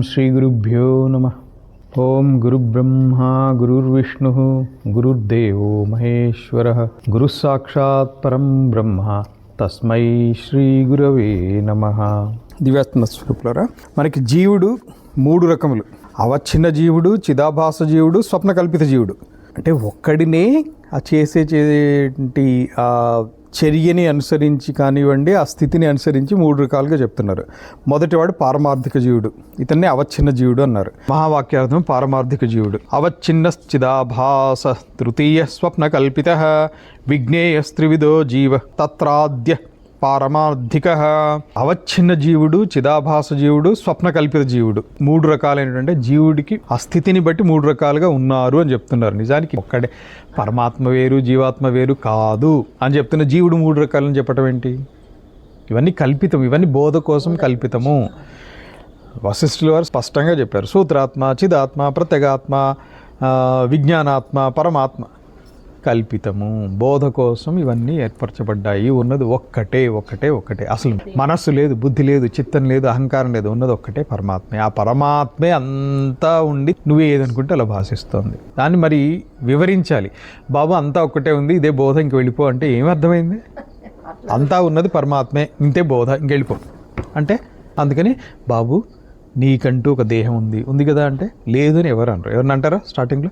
శ్రీగురుభ్యో నమః. ఓం గురుబ్రహ్మా గురుర్విష్ణుః గురుర్దేవో మహేశ్వరః గురుః సాక్షాత్ పరం బ్రహ్మ తస్మై శ్రీ గురవే నమః. దివ్యాత్మ స్వరూపులారా, మనకి జీవుడు మూడు రకములు: అవచ్ఛిన్న జీవుడు, చిదాభాస జీవుడు, స్వప్న కల్పిత జీవుడు. అంటే ఒక్కడినే ఆ చేసేటి ఆ చర్యని అనుసరించి కానివ్వండి, ఆ స్థితిని అనుసరించి మూడు రకాలుగా చెప్తున్నారు. మొదటివాడు పారమార్థిక జీవుడు, ఇతన్నే అవచ్ఛిన్న జీవుడు అన్నారు. మహావాక్యార్థం పారమార్థిక జీవుడు. అవచ్ఛిన్న చిదాభాస తృతీయ స్వప్న కల్పిత విజ్ఞేయస్త్రివిధో జీవ తత్రాద్య పారమార్థిక. అవచ్ఛిన్న జీవుడు, చిదాభాస జీవుడు, స్వప్న కల్పిత జీవుడు. మూడు రకాలైనటువంటి జీవుడికి ఆ స్థితిని బట్టి మూడు రకాలుగా ఉన్నారు అని చెప్తున్నారు. నిజానికి ఒక్కడే పరమాత్మ వేరు, జీవాత్మ వేరు కాదు అని చెప్తున్న జీవుడు మూడు రకాలని చెప్పటం ఏంటి? ఇవన్నీ కల్పితం, ఇవన్నీ బోధ కోసం కల్పితము. వశిష్ఠుల వారు స్పష్టంగా చెప్పారు. సూత్రాత్మ, చిదాత్మ, ప్రత్యేగాత్మ, విజ్ఞానాత్మ, పరమాత్మ కల్పితము, బోధ కోసం ఇవన్నీ ఏర్పరచబడ్డాయి. ఉన్నది ఒక్కటే ఒక్కటే ఒక్కటే. అసలు మనస్సు లేదు, బుద్ధి లేదు, చిత్తం లేదు, అహంకారం లేదు. ఉన్నది ఒక్కటే పరమాత్మే. ఆ పరమాత్మే అంతా ఉండి నువ్వు ఏదనుకుంటే అలా భాషిస్తోంది. దాన్ని మరి వివరించాలి. బాబు అంతా ఒక్కటే ఉంది, ఇదే బోధ, ఇంక వెళ్ళిపో అంటే ఏమర్థమైంది? అంతా ఉన్నది పరమాత్మే, ఇంతే బోధ, ఇంకెళ్ళిపో అంటే. అందుకని బాబు నీకంటూ ఒక దేహం ఉంది కదా అంటే లేదు అని ఎవరిని అంటారా? స్టార్టింగ్లో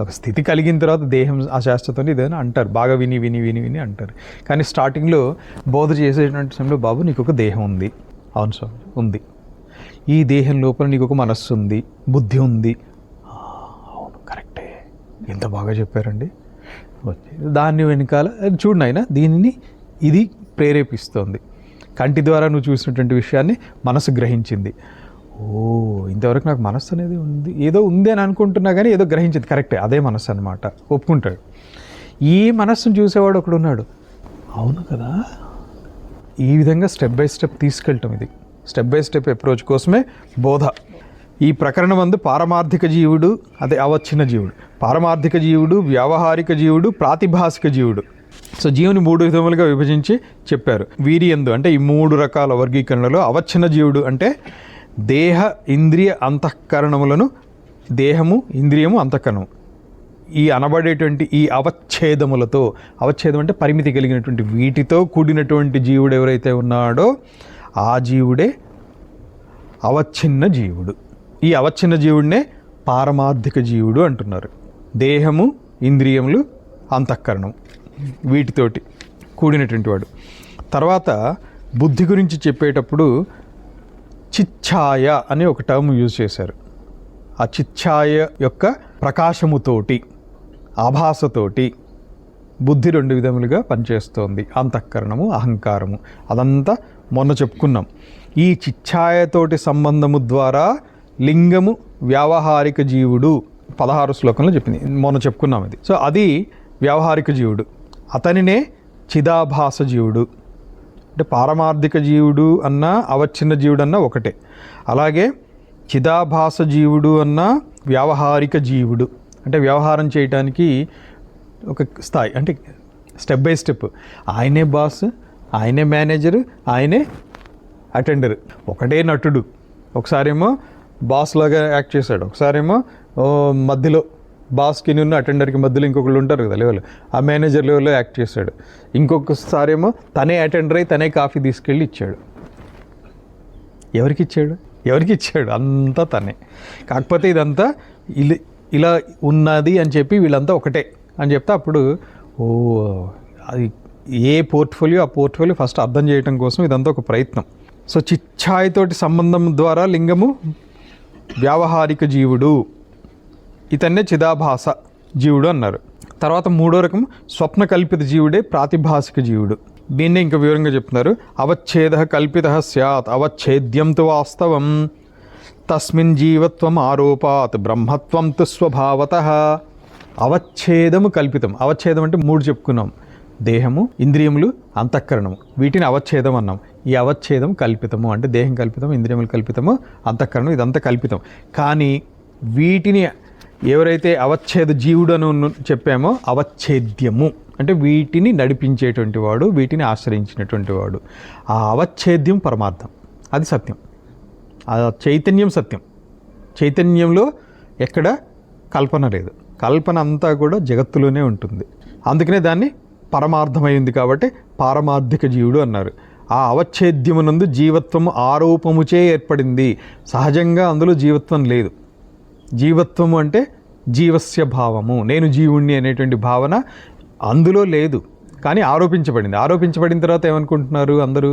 ఒక స్థితి కలిగిన తర్వాత దేహం అశాశ్వతం ఇదేనా అంటారు, బాగా విని విని విని విని అంటారు. కానీ స్టార్టింగ్లో బోధ చేసేటువంటి సమయంలో బాబు నీకు ఒక దేహం ఉంది. అవును స్వామి ఉంది. ఈ దేహం లోపల నీకు ఒక మనస్సు ఉంది, బుద్ధి ఉంది. అవును కరెక్టే, ఎంత బాగా చెప్పారండి. దాన్ని వెనకాల చూడు నాయనా, దీనిని ఇది ప్రేరేపిస్తోంది. కంటి ద్వారా నువ్వు చూసినటువంటి విషయాన్ని మనసు గ్రహించింది. ఓ ఇంతవరకు నాకు మనస్సు అనేది ఉంది, ఏదో ఉంది అని అనుకుంటున్నా కానీ ఏదో గ్రహించింది, కరెక్టే, అదే మనస్సు అనమాట, ఒప్పుకుంటాడు. ఈ మనస్సును చూసేవాడు ఒకడు ఉన్నాడు. అవును కదా, ఈ విధంగా స్టెప్ బై స్టెప్ తీసుకెళ్ళటం. ఇది స్టెప్ బై స్టెప్ అప్రోచ్ కోసమే బోధ. ఈ ప్రకరణం అందు పారమార్థిక జీవుడు, అదే అవచ్ఛిన్న జీవుడు, పారమార్థిక జీవుడు, వ్యావహారిక జీవుడు, ప్రాతిభాసిక జీవుడు. సో జీవుని మూడు విధములుగా విభజించి చెప్పారు. వీరి యందు అంటే ఈ మూడు రకాల వర్గీకరణలో అవచ్ఛిన్న జీవుడు అంటే దేహ ఇంద్రియ అంతఃకరణములను, దేహము ఇంద్రియము అంతఃకరణము ఈ అనబడేటువంటి ఈ అవచ్ఛేదములతో, అవచ్ఛేదం అంటే పరిమితి కలిగినటువంటి వీటితో కూడినటువంటి జీవుడు ఎవరైతే ఉన్నాడో ఆ జీవుడే అవచ్ఛిన్న జీవుడు. ఈ అవచ్ఛిన్న జీవుడినే పారమార్థిక జీవుడు అంటున్నారు. దేహము, ఇంద్రియములు, అంతఃకరణం వీటితోటి కూడినటువంటి వాడు. తర్వాత బుద్ధి గురించి చెప్పేటప్పుడు చిచ్ఛాయ అనే ఒక టర్మ్ యూజ్ చేశారు. ఆ చిచ్ఛాయ యొక్క ప్రకాశముతోటి, ఆభాసతోటి బుద్ధి రెండు విధములుగా పనిచేస్తోంది. అంతఃకరణము, అహంకారము, అదంతా మొన్న చెప్పుకున్నాం. ఈ చిచ్ఛాయతోటి సంబంధము ద్వారా లింగము వ్యావహారిక జీవుడు 16 శ్లోకంలో చెప్పింది, మొన్న చెప్పుకున్నాం అది. సో అది వ్యావహారిక జీవుడు. అతనినే చిదాభాస జీవుడు అంటే పారమార్థిక జీవుడు అన్నా అవచ్ఛిన్న జీవుడు అన్నా ఒకటే. అలాగే చిదాభాస జీవుడు అన్నా వ్యావహారిక జీవుడు అంటే వ్యవహారం చేయటానికి ఒక స్థాయి, అంటే స్టెప్ బై స్టెప్. ఆయనే బాస్, ఆయనే మేనేజరు, ఆయనే అటెండర్. ఒకటే నటుడు. ఒకసారేమో బాస్ లాగా యాక్ట్ చేశాడు, ఒకసారేమో మధ్యలో బాస్కి ఉన్న అటెండర్కి మధ్యలో ఇంకొకళ్ళు ఉంటారు కదా లెవెల్, ఆ మేనేజర్ లెవెల్లో యాక్ట్ చేశాడు. ఇంకొకసారేమో తనే అటెండర్ అయి తనే కాఫీ తీసుకెళ్ళి ఇచ్చాడు. ఎవరికి ఇచ్చాడు? అంతా తనే. కాకపోతే ఇదంతా ఇలా ఉన్నది అని చెప్పి వీళ్ళంతా ఒకటే అని చెప్తే అప్పుడు ఓ అది ఏ పోర్ట్ఫోలియో ఆ పోర్ట్ఫోలియో ఫస్ట్ అర్థం చేయడం కోసం ఇదంతా ఒక ప్రయత్నం. సో చిచ్ఛాయితోటి సంబంధం ద్వారా లింగము వ్యావహారిక జీవుడు, ఇతన్నే చిదాభాస జీవుడు అన్నారు. తర్వాత మూడో రకం స్వప్న కల్పిత జీవుడే ప్రాతిభాసిక జీవుడు. దీన్నే ఇంకా వివరంగా చెప్తున్నారు. అవచ్ఛేద కల్పిత స్యాత్ అవచ్ఛేద్యం తు వాస్తవం తస్మిన్ జీవత్వం ఆరోపాత్ బ్రహ్మత్వం తు స్వభావతః. అవచ్ఛేదము కల్పితం. అవచ్ఛేదం అంటే మూడు చెప్పుకున్నాం: దేహము, ఇంద్రియములు, అంతఃకరణము. వీటిని అవచ్ఛేదం అన్నాం. ఈ అవచ్ఛేదం కల్పితము అంటే దేహం కల్పితం, ఇంద్రియములు కల్పితము, అంతఃకరణం ఇదంతా కల్పితం. కానీ వీటిని ఎవరైతే అవచ్ఛేద జీవుడు అని చెప్పామో అవచ్ఛేద్యము అంటే వీటిని నడిపించేటువంటి వాడు, వీటిని ఆశ్రయించినటువంటి వాడు. ఆ అవచ్ఛేద్యం పరమార్థం, అది సత్యం. ఆ చైతన్యం సత్యం, చైతన్యంలో ఎక్కడ కల్పన లేదు. కల్పన అంతా కూడా జగత్తులోనే ఉంటుంది. అందుకనే దాన్ని పరమార్థమైంది కాబట్టి పారమార్థిక జీవుడు అన్నారు. ఆ అవచ్ఛేద్యమునందు జీవత్వము ఆరోపముచే ఏర్పడింది. సహజంగా అందులో జీవత్వం లేదు. జీవత్వము అంటే జీవస్య భావము, నేను జీవుణ్ణి అనేటువంటి భావన అందులో లేదు, కానీ ఆరోపించబడింది. ఆరోపించబడిన తర్వాత ఏమనుకుంటున్నారు అందరూ,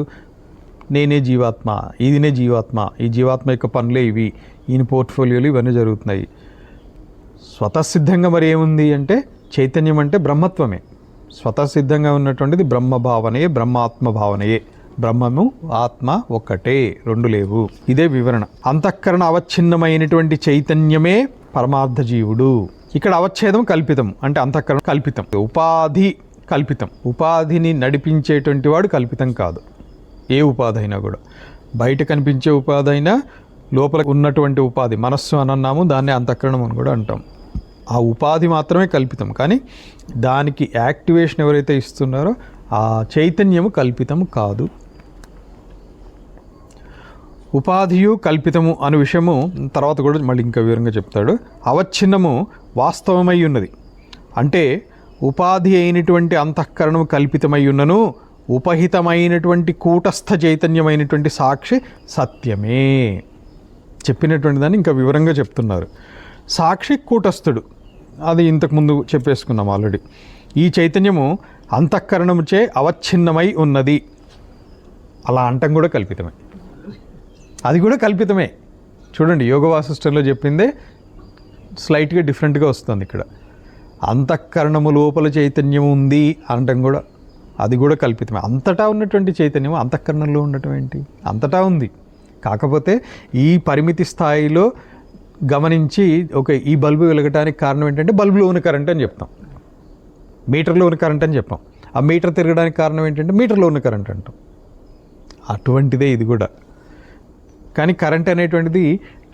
నేనే జీవాత్మ, ఇదినే జీవాత్మ, ఈ జీవాత్మ యొక్క పనులే ఇవి, ఈయన పోర్ట్ఫోలియోలు ఇవన్నీ జరుగుతున్నాయి. స్వతసిద్ధంగా మరి ఏముంది అంటే చైతన్యం అంటే బ్రహ్మత్వమే. స్వతసిద్ధంగా ఉన్నటువంటిది బ్రహ్మ భావనయే, బ్రహ్మాత్మ భావనయే. బ్రహ్మము ఆత్మ ఒక్కటే, రెండు లేవు. ఇదే వివరణ. అంతఃకరణ అవచ్ఛిన్నమైనటువంటి చైతన్యమే పరమార్థ జీవుడు. ఇక్కడ అవచ్ఛేదం కల్పితం, అంటే అంతఃకరణ కల్పితం, ఉపాధి కల్పితం. ఉపాధిని నడిపించేటువంటి వాడు కల్పితం కాదు. ఏ ఉపాధి అయినా కూడా, బయట కనిపించే ఉపాధి అయినా లోపల ఉన్నటువంటి ఉపాధి, మనస్సు అని అన్నాము, దాన్ని అంతఃకరణం అని కూడా అంటాం. ఆ ఉపాధి మాత్రమే కల్పితం, కానీ దానికి యాక్టివేషన్ ఎవరైతే ఇస్తున్నారో ఆ చైతన్యము కల్పితము కాదు. ఉపాధియు కల్పితము అనే విషయము తర్వాత కూడా మళ్ళీ ఇంకా వివరంగా చెప్తాడు. అవచ్ఛిన్నము వాస్తవమై ఉన్నది అంటే ఉపాధి అయినటువంటి అంతఃకరణము కల్పితమై ఉన్నను, ఉపహితమైనటువంటి కూటస్థ చైతన్యమైనటువంటి సాక్షి సత్యమే. చెప్పినటువంటి దాన్ని ఇంకా వివరంగా చెప్తున్నారు. సాక్షి కూటస్థుడు, అది ఇంతకుముందు చెప్పేసుకున్నాం ఆల్రెడీ. ఈ చైతన్యము అంతఃకరణముచే అవచ్ఛిన్నమై ఉన్నది. అలా అంటం కూడా కల్పితమే, అది కూడా కల్పితమే. చూడండి, యోగ వాసిష్టంలో చెప్పిందే స్లైట్గా డిఫరెంట్గా వస్తుంది ఇక్కడ. అంతఃకరణము లోపల చైతన్యం ఉంది అనటం కూడా, అది కూడా కల్పితమే. అంతటా ఉన్నటువంటి చైతన్యం అంతఃకరణంలో ఉండటం ఏంటి? అంతటా ఉంది. కాకపోతే ఈ పరిమితి స్థాయిలో గమనించి ఈ బల్బు వెలగటానికి కారణం ఏంటంటే బల్బులో ఉన్న కరెంట్ అని చెప్తాం, మీటర్లో ఉన్న కరెంట్ అని చెప్పాం. ఆ మీటర్ తిరగడానికి కారణం ఏంటంటే మీటర్లో ఉన్న కరెంట్ అంటాం. అటువంటిదే ఇది కూడా. కానీ కరెంట్ అనేటువంటిది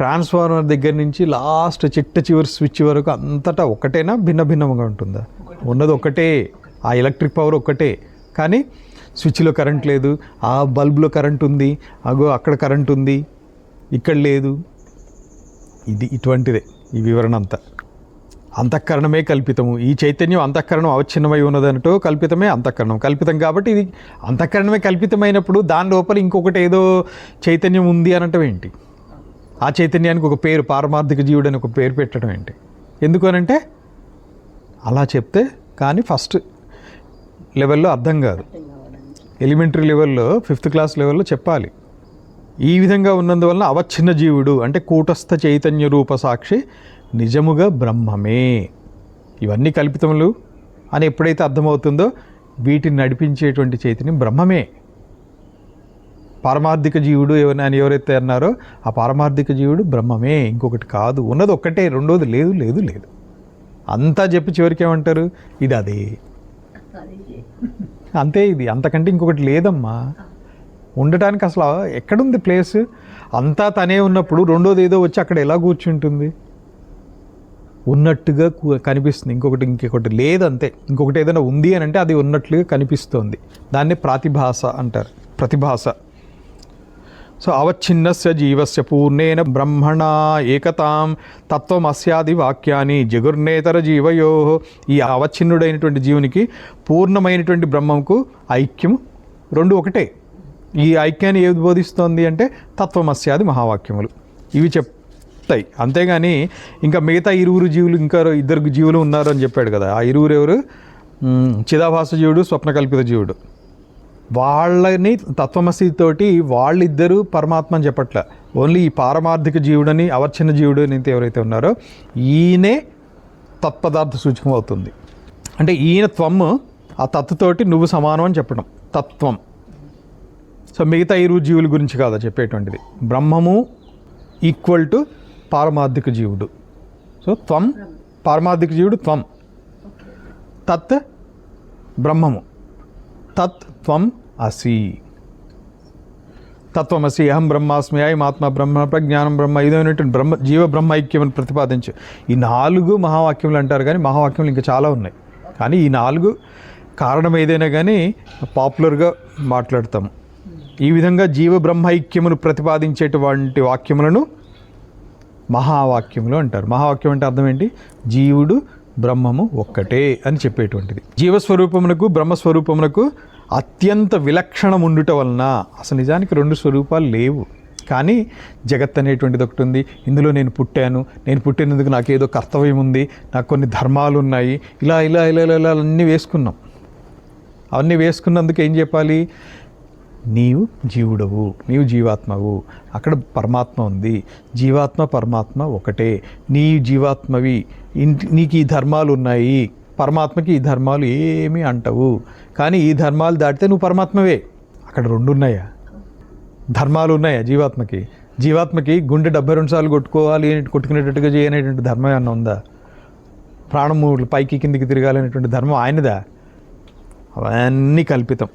ట్రాన్స్ఫార్మర్ దగ్గర నుంచి లాస్ట్ చివరి స్విచ్ వరకు అంతటా ఒకటేనా, భిన్న భిన్నంగా ఉంటుందా? ఉన్నది ఒకటే, ఆ ఎలక్ట్రిక్ పవర్ ఒక్కటే. కానీ స్విచ్లో కరెంట్ లేదు, ఆ బల్బులో కరెంట్ ఉంది, అక్కడ కరెంట్ ఉంది, ఇక్కడ లేదు. ఇది ఇటువంటిదే ఈ వివరణ అంతా. అంతఃకరణమే కల్పితము. ఈ చైతన్యం అంతఃకరణం అవచ్ఛిన్నమై ఉన్నదంటూ కల్పితమే అంతఃకరణం. కల్పితం కాబట్టి ఇది అంతఃకరణమే కల్పితమైనప్పుడు దాని లోపల ఇంకొకటి ఏదో చైతన్యం ఉంది అనటం ఏంటి? ఆ చైతన్యానికి ఒక పేరు, పారమార్థిక జీవుడు అని ఒక పేరు పెట్టడం ఏంటి? ఎందుకు అనంటే అలా చెప్తే కానీ ఫస్ట్ లెవెల్లో అర్థం కాదు. ఎలిమెంటరీ లెవెల్లో, 5th క్లాస్ లెవెల్లో చెప్పాలి. ఈ విధంగా ఉన్నందువలన అవచ్ఛిన్న జీవుడు అంటే కూటస్థ చైతన్య రూప సాక్షి నిజముగా బ్రహ్మమే. ఇవన్నీ కల్పితములు అని ఎప్పుడైతే అర్థమవుతుందో వీటిని నడిపించేటువంటి చైతన్యం బ్రహ్మమే. పారమార్థిక జీవుడు అని ఎవరైతే అన్నారో ఆ పారమార్థిక జీవుడు బ్రహ్మమే, ఇంకొకటి కాదు. ఉన్నది ఒక్కటే, రెండోది లేదు లేదు లేదు. అంతా చెప్పి చివరికి ఏమంటారు? ఇది అదే, అంతే, ఇది అంతకంటే ఇంకొకటి లేదమ్మా. ఉండటానికి అసలు ఎక్కడుంది ప్లేస్? అంతా తనే ఉన్నప్పుడు రెండోది ఏదో వచ్చి అక్కడ ఎలా కూర్చుంటుంది? ఉన్నట్టుగా కనిపిస్తుంది, ఇంకొకటి లేదంతే. ఇంకొకటి ఏదైనా ఉంది అని అంటే అది ఉన్నట్లుగా కనిపిస్తోంది. దాన్ని ప్రాతిభాస అంటారు, ప్రతిభాస. సో అవచ్ఛిన్నస్య జీవస్య పూర్ణేన బ్రహ్మణా ఏకతాం తత్వం అస్యాది వాక్యాన్ని జగుర్నేతర జీవయో. ఈ అవచ్ఛిన్నుడైనటువంటి జీవునికి పూర్ణమైనటువంటి బ్రహ్మంకు ఐక్యం రెండు ఒకటే. ఈ ఐక్యాన్ని ఏది బోధిస్తోంది అంటే తత్వమస్యాది మహావాక్యములు ఇవి చెప్తాయి. అంతేగాని ఇంకా మిగతా ఇరువురు జీవులు, ఇంకా 2 జీవులు ఉన్నారు అని చెప్పాడు కదా. ఆ ఇరువురు ఎవరు? చిదాభాస జీవుడు, స్వప్నకల్పిత జీవుడు. వాళ్ళని తత్వమసితోటి వాళ్ళిద్దరూ పరమాత్మ అని చెప్పట్లే. ఓన్లీ ఈ పారమార్థిక జీవుడని, అవచ్ఛిన్న జీవుడు అని ఎవరైతే ఉన్నారో ఈయనే తత్పదార్థ సూచకం అవుతుంది. అంటే ఈయన త్వం, ఆ తత్తుతోటి నువ్వు సమానం అని చెప్పడం తత్వం. సో మిగతా ఇరువురు జీవుల గురించి కాదా చెప్పేటువంటిది. బ్రహ్మము ఈక్వల్ టు పారమార్థిక జీవుడు. సో త్వం పారమార్థిక జీవుడు, త్వం తత్ బ్రహ్మము, తత్ త్వం అసి. తత్వమసి అహం బ్రహ్మాస్మి, అయం ఆత్మ బ్రహ్మ, ప్రజ్ఞానం బ్రహ్మ. ఇదైనటువంటి జీవ బ్రహ్మ ఐక్యం ప్రతిపాదించు. ఈ 4 మహావాక్యములు అంటారు, కానీ మహావాక్యములు ఇంకా చాలా ఉన్నాయి. కానీ ఈ 4 కారణం ఏదైనా కానీ పాపులర్గా మాట్లాడతాము. ఈ విధంగా జీవ బ్రహ్మైక్యమును ప్రతిపాదించేటువంటి వాక్యములను మహావాక్యములు అంటారు. మహావాక్యం అంటే అర్థం ఏంటి? జీవుడు బ్రహ్మము ఒక్కటే అని చెప్పేటువంటిది. జీవస్వరూపమునకు బ్రహ్మస్వరూపమునకు అత్యంత విలక్షణం ఉండుట వలన అసలు నిజానికి రెండు స్వరూపాలు లేవు. కానీ జగత్ అనేటువంటిది ఒకటి ఉంది. ఇందులో నేను పుట్టాను, నేను పుట్టినందుకు నాకేదో కర్తవ్యం ఉంది, నాకు కొన్ని ధర్మాలు ఉన్నాయి, ఇలా ఇలా ఇలా ఇలా అన్నీ వేసుకున్నాం. అవన్నీ వేసుకున్నందుకు ఏం చెప్పాలి? నీవు జీవుడవు, నీవు జీవాత్మవు, అక్కడ పరమాత్మ ఉంది. జీవాత్మ పరమాత్మ ఒకటే. నీ జీవాత్మవి, నీకు ఈ ధర్మాలు ఉన్నాయి, పరమాత్మకి ఈ ధర్మాలు ఏమీ అంటవు. కానీ ఈ ధర్మాలు దాటితే నువ్వు పరమాత్మవే. అక్కడ రెండు ఉన్నాయా? ధర్మాలు ఉన్నాయా జీవాత్మకి? జీవాత్మకి గుండె 72 సార్లు కొట్టుకోవాలి, కొట్టుకునేటట్టుగా చేయనేటువంటి ధర్మం ఏమన్నా ఉందా? ప్రాణము పైకి కిందికి తిరగాలనేటువంటి ధర్మం ఆయనదా? అవన్నీ కల్పితం.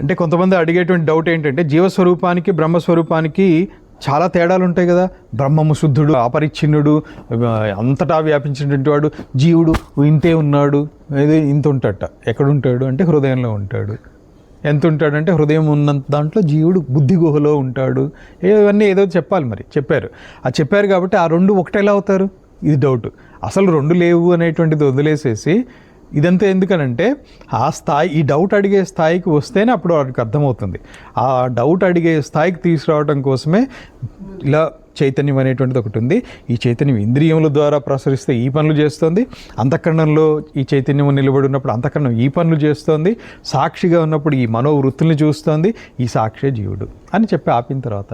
అంటే కొంతమంది అడిగేటువంటి డౌట్ ఏంటంటే, జీవస్వరూపానికి బ్రహ్మస్వరూపానికి చాలా తేడాలు ఉంటాయి కదా. బ్రహ్మము శుద్ధుడు, అపరిచ్ఛిన్నుడు, అంతటా వ్యాపించినటువంటి వాడు. జీవుడు ఇంతే ఉన్నాడు, ఏదో ఇంత ఉంటాడట. ఎక్కడుంటాడు అంటే హృదయంలో ఉంటాడు. ఎంత ఉంటాడంటే హృదయం ఉన్నంత దాంట్లో జీవుడు బుద్ధి గుహలో ఉంటాడు. ఇవన్నీ ఏదో చెప్పాలి, మరి చెప్పారు. అది చెప్పారు కాబట్టి ఆ రెండు ఒకటేలా అవుతారు? ఇది డౌట్. అసలు రెండు లేవు అనేటువంటిది వదిలేసేసి ఇదంతా ఎందుకనంటే ఆ స్థాయి, ఈ డౌట్ అడిగే స్థాయికి వస్తేనే అప్పుడు వాడికి అర్థమవుతుంది. ఆ డౌట్ అడిగే స్థాయికి తీసుకురావడం కోసమే ఇలా చైతన్యం అనేటువంటిది ఒకటి ఉంది. ఈ చైతన్యం ఇంద్రియముల ద్వారా ప్రసరిస్తే ఈ పనులు చేస్తుంది. అంతఃకరణంలో ఈ చైతన్యం నిలబడి ఉన్నప్పుడు అంతఃకరణం ఈ పనులు చేస్తుంది. సాక్షిగా ఉన్నప్పుడు ఈ మనోవృత్తుల్ని చూస్తుంది. ఈ సాక్షే జీవుడు అని చెప్పి ఆపిన తర్వాత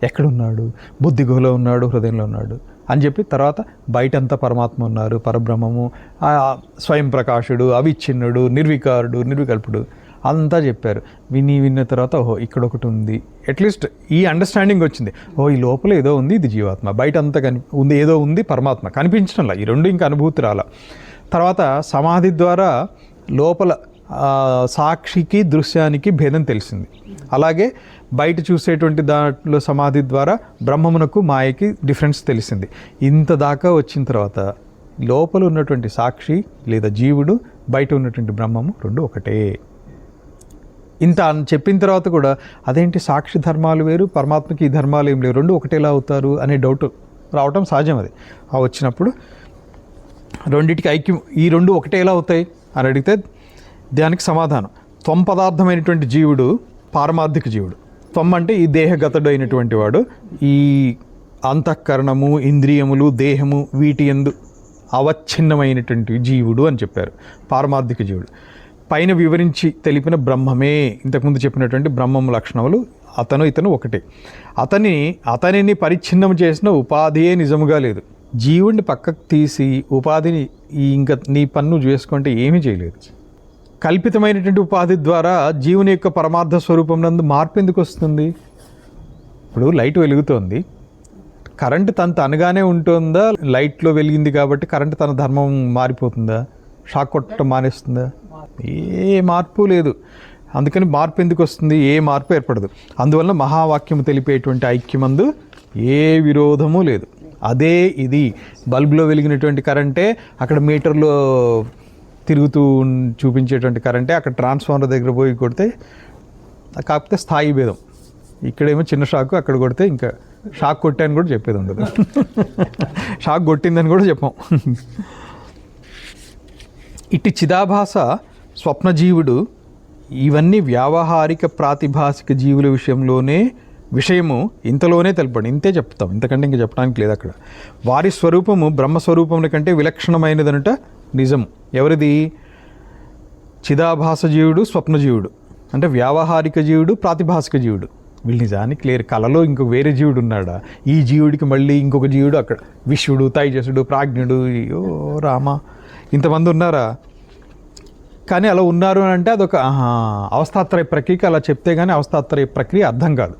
ఎక్కడున్నాడు? బుద్ధి గుహలో ఉన్నాడు, హృదయంలో ఉన్నాడు అని చెప్పి తర్వాత బయటంతా పరమాత్మ ఉన్నారు, పరబ్రహ్మము, స్వయం ప్రకాశుడు, అవిచ్ఛిన్నుడు, నిర్వికారుడు, నిర్వికల్పుడు అంతా చెప్పారు. విన్న తర్వాత ఓహో ఇక్కడ ఒకటి ఉంది, అట్లీస్ట్ ఈ అండర్స్టాండింగ్ వచ్చింది. ఓ ఈ లోపల ఏదో ఉంది, ఇది జీవాత్మ. బయట అంతా ఉంది, ఏదో ఉంది, పరమాత్మ కనిపించడంలా. ఈ రెండు ఇంకా అనుభూతి రాల. తర్వాత సమాధి ద్వారా లోపల సాక్షికి దృశ్యానికి భేదం తెలిసింది. అలాగే బయట చూసేటువంటి దాంట్లో సమాధి ద్వారా బ్రహ్మమునకు మాయకి డిఫరెన్స్ తెలిసింది. ఇంత దాకా వచ్చిన తర్వాత లోపల ఉన్నటువంటి సాక్షి లేదా జీవుడు, బయట ఉన్నటువంటి బ్రహ్మము రెండు ఒకటే. ఇంత చెప్పిన తర్వాత కూడా అదేంటి సాక్షి ధర్మాలు వేరు, పరమాత్మకి ఈ ధర్మాలు ఏం లేవు, రెండు ఒకటేలా అవుతారు అనే డౌట్ రావటం సహజం. అది వచ్చినప్పుడు రెండింటికి ఐక్యం, ఈ రెండు ఒకటేలా అవుతాయి అని అడిగితే దానికి సమాధానం త్వం పదార్థమైనటువంటి జీవుడు పారమార్థిక జీవుడు. త్వం అంటే ఈ దేహగతుడు అయినటువంటి వాడు. ఈ అంతఃకరణము, ఇంద్రియములు, దేహము వీటి యందు అవచ్ఛిన్నమైనటువంటి జీవుడు అని చెప్పారు, పారమార్థిక జీవుడు. పైన వివరించి తెలిపిన బ్రహ్మమే, ఇంతకుముందు చెప్పినటువంటి బ్రహ్మము లక్షణములు ఇతను ఒకటే. అతనిని పరిచ్ఛిన్నం చేసిన ఉపాధియే నిజముగా లేదు. జీవుడిని పక్కకు తీసి ఉపాధిని ఇంకా నీ పన్ను చేసుకుంటే ఏమీ చేయలేదు. కల్పితమైనటువంటి ఉపాధి ద్వారా జీవుని యొక్క పరమార్థ స్వరూపం నందు మార్పు ఎందుకు వస్తుంది? ఇప్పుడు లైట్ వెలుగుతోంది, కరెంటు తనగానే ఉంటుందా? లైట్లో వెలిగింది కాబట్టి కరెంటు తన ధర్మం మారిపోతుందా? షాక్ కొట్టడం మానేస్తుందా? ఏ మార్పు లేదు. అందుకని మార్పు ఎందుకు వస్తుంది? ఏ మార్పు ఏర్పడదు. అందువల్ల మహావాక్యము తెలిపేటువంటి ఐక్యమందు ఏ విరోధము లేదు. అదే ఇది. బల్బులో వెలిగినటువంటి కరెంటే అక్కడ మీటర్లో తిరుగుతూ చూపించేటువంటి కరెంటే అక్కడ ట్రాన్స్ఫార్మర్ దగ్గర పోయి కొడితే, కాకపోతే స్థాయి భేదం. ఇక్కడేమో చిన్న షాకు, అక్కడ కొడితే ఇంకా షాక్ కొట్టాను కూడా చెప్పేది ఉండదు, షాక్ కొట్టిందని కూడా చెప్పాం. ఇట్టి చిదాభాస స్వప్నజీవుడు ఇవన్నీ వ్యావహారిక ప్రాతిభాసిక జీవుల విషయము ఇంతలోనే తెలపండి. ఇంతే చెప్తాం, ఇంతకంటే ఇంకా చెప్పడానికి లేదు. అక్కడ వారి స్వరూపము బ్రహ్మస్వరూపముల కంటే విలక్షణమైనదనట నిజం. ఎవరిది? చిదాభాస జీవుడు, స్వప్నజీవుడు. అంటే వ్యావహారిక జీవుడు, ప్రాతిభాసిక జీవుడు. వీళ్ళు నిజానికి క్లియర్. కళలో ఇంకొక వేరే జీవుడు ఉన్నాడా? ఈ జీవుడికి మళ్ళీ ఇంకొక జీవుడు అక్కడ, విశ్వడు, తైజసుడు, ప్రాజ్ఞుడు, అయ్యో రామ, ఇంతమంది ఉన్నారా? కానీ అలా ఉన్నారు అని అంటే అదొక అవస్థాత్రయ ప్రక్రియకి అలా చెప్తే కానీ అవస్థాత్రయ ప్రక్రియ అర్థం కాదు.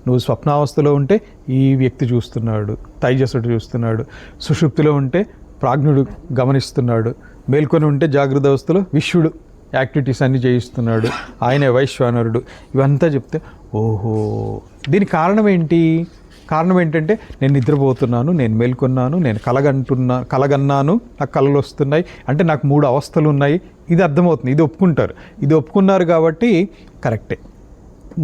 నువ్వు స్వప్నావస్థలో ఉంటే ఈ వ్యక్తి చూస్తున్నాడు, తైజసుడు చూస్తున్నాడు. సుషుప్తిలో ఉంటే ప్రాజ్ఞుడు గమనిస్తున్నాడు. మేల్కొని ఉంటే జాగ్రత్త అవస్థలో విశ్వడు యాక్టివిటీస్ అన్నీ చేయిస్తున్నాడు, ఆయనే వైశ్వానరుడు. ఇవంతా చెప్తే ఓహో, దీని కారణం ఏంటి? కారణం ఏంటంటే నేను నిద్రపోతున్నాను, నేను మేల్కొన్నాను, నేను కలగన్నాను, నాకు కళలు వస్తున్నాయి అంటే నాకు 3 అవస్థలు ఉన్నాయి. ఇది అర్థమవుతుంది, ఇది ఒప్పుకుంటారు. ఇది ఒప్పుకున్నారు కాబట్టి కరెక్టే.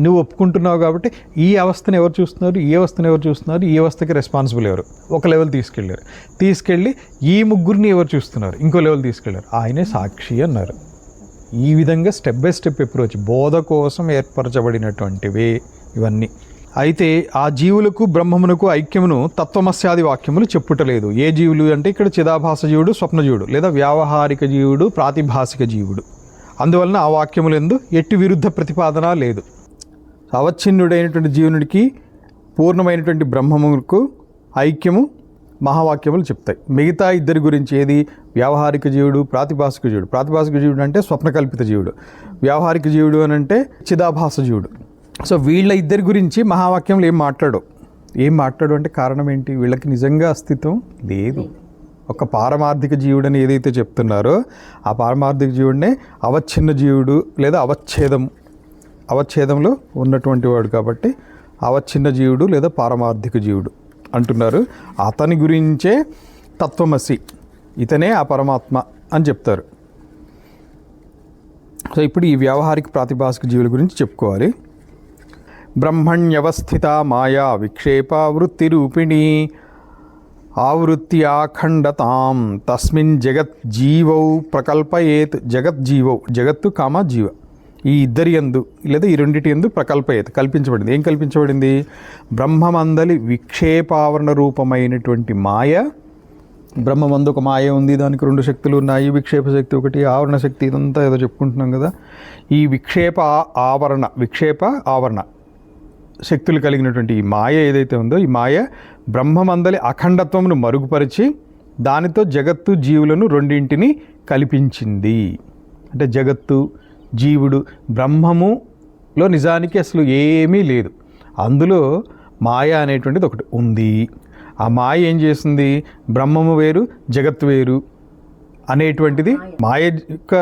నువ్వు ఒప్పుకుంటున్నావు కాబట్టి ఈ అవస్థను ఎవరు చూస్తున్నారు, ఈ అవస్థను ఎవరు చూస్తున్నారు, ఈ అవస్థకి రెస్పాన్సిబుల్ ఎవరు, ఒక లెవెల్ తీసుకెళ్ళి ఈ ముగ్గురిని ఎవరు చూస్తున్నారు, ఇంకో లెవెల్ తీసుకెళ్ళారు, ఆయనే సాక్షి అన్నారు. ఈ విధంగా స్టెప్ బై స్టెప్ అప్రోచ్, బోధ కోసం ఏర్పరచబడినటువంటివే ఇవన్నీ. అయితే ఆ జీవులకు బ్రహ్మమునకు ఐక్యమును తత్వమస్యాది వాక్యములు చెప్పుటలేదు. ఏ జీవులు అంటే ఇక్కడ చిదాభాస జీవుడు, స్వప్నజీవుడు లేదా వ్యావహారిక జీవుడు, ప్రాతిభాసిక జీవుడు. అందువలన ఆ వాక్యములందు ఎట్టి విరుద్ధ ప్రతిపాదన లేదు. అవచ్ఛిన్నుడైనటువంటి జీవునికి పూర్ణమైనటువంటి బ్రహ్మముకు ఐక్యము మహావాక్యములు చెప్తాయి. మిగతా ఇద్దరి గురించి ఏది, వ్యావహారిక జీవుడు, ప్రాతిభాసిక జీవుడు. ప్రాతిభాసిక జీవుడు అంటే స్వప్నకల్పిత జీవుడు, వ్యావహారిక జీవుడు అని అంటే చిదాభాస జీవుడు. సో వీళ్ళ ఇద్దరి గురించి మహావాక్యములు ఏం మాట్లాడు అంటే కారణం ఏంటి, వీళ్ళకి నిజంగా అస్తిత్వం లేదు. ఒక పారమార్థిక జీవుడని ఏదైతే చెప్తున్నారో ఆ పారమార్థిక జీవుడినే అవచ్ఛిన్న జీవుడు లేదా అవచ్ఛేదంలో ఉన్నటువంటి వాడు కాబట్టి అవచ్ఛిన్న జీవుడు లేదా పారమార్థిక జీవుడు అంటున్నారు. అతని గురించే తత్వమసి, ఇతనే ఆ పరమాత్మ అని చెప్తారు. సో ఇప్పుడు ఈ వ్యావహారిక ప్రాతిభాసిక జీవుల గురించి చెప్పుకోవాలి. బ్రహ్మణ్యవస్థిత మాయా విక్షేపవృత్తి రూపిణి ఆవృత్యాఖండతాం తస్మిన్ జగజ్జీవౌ ప్రకల్పయేత్. జగత్తు కామ జీవ, ఈ ఇద్దరి యందు లేదా ఈ రెండిటి యందు ప్రకల్పయేత్ కల్పించబడింది. ఏం కల్పించబడింది, బ్రహ్మమందలి విక్షేపావరణ రూపమైనటువంటి మాయ. బ్రహ్మమందు ఒక మాయ ఉంది, దానికి రెండు శక్తులు ఉన్నాయి, విక్షేప శక్తి ఒకటి, ఆవరణ శక్తి, ఇదంతా ఏదో చెప్పుకుంటున్నాం కదా. ఈ విక్షేప ఆవరణ శక్తులు కలిగినటువంటి ఈ మాయ ఏదైతే ఉందో, ఈ మాయ బ్రహ్మమందలి అఖండత్వమును మరుగుపరిచి దానితో జగత్తు జీవులను రెండింటిని కల్పించింది. అంటే జగత్తు జీవుడు బ్రహ్మములో నిజానికి అసలు ఏమీ లేదు, అందులో మాయ అనేటువంటిది ఒకటి ఉంది. ఆ మాయ ఏం చేస్తుంది, బ్రహ్మము వేరు జగత్తు వేరు అనేటువంటిది మాయ యొక్క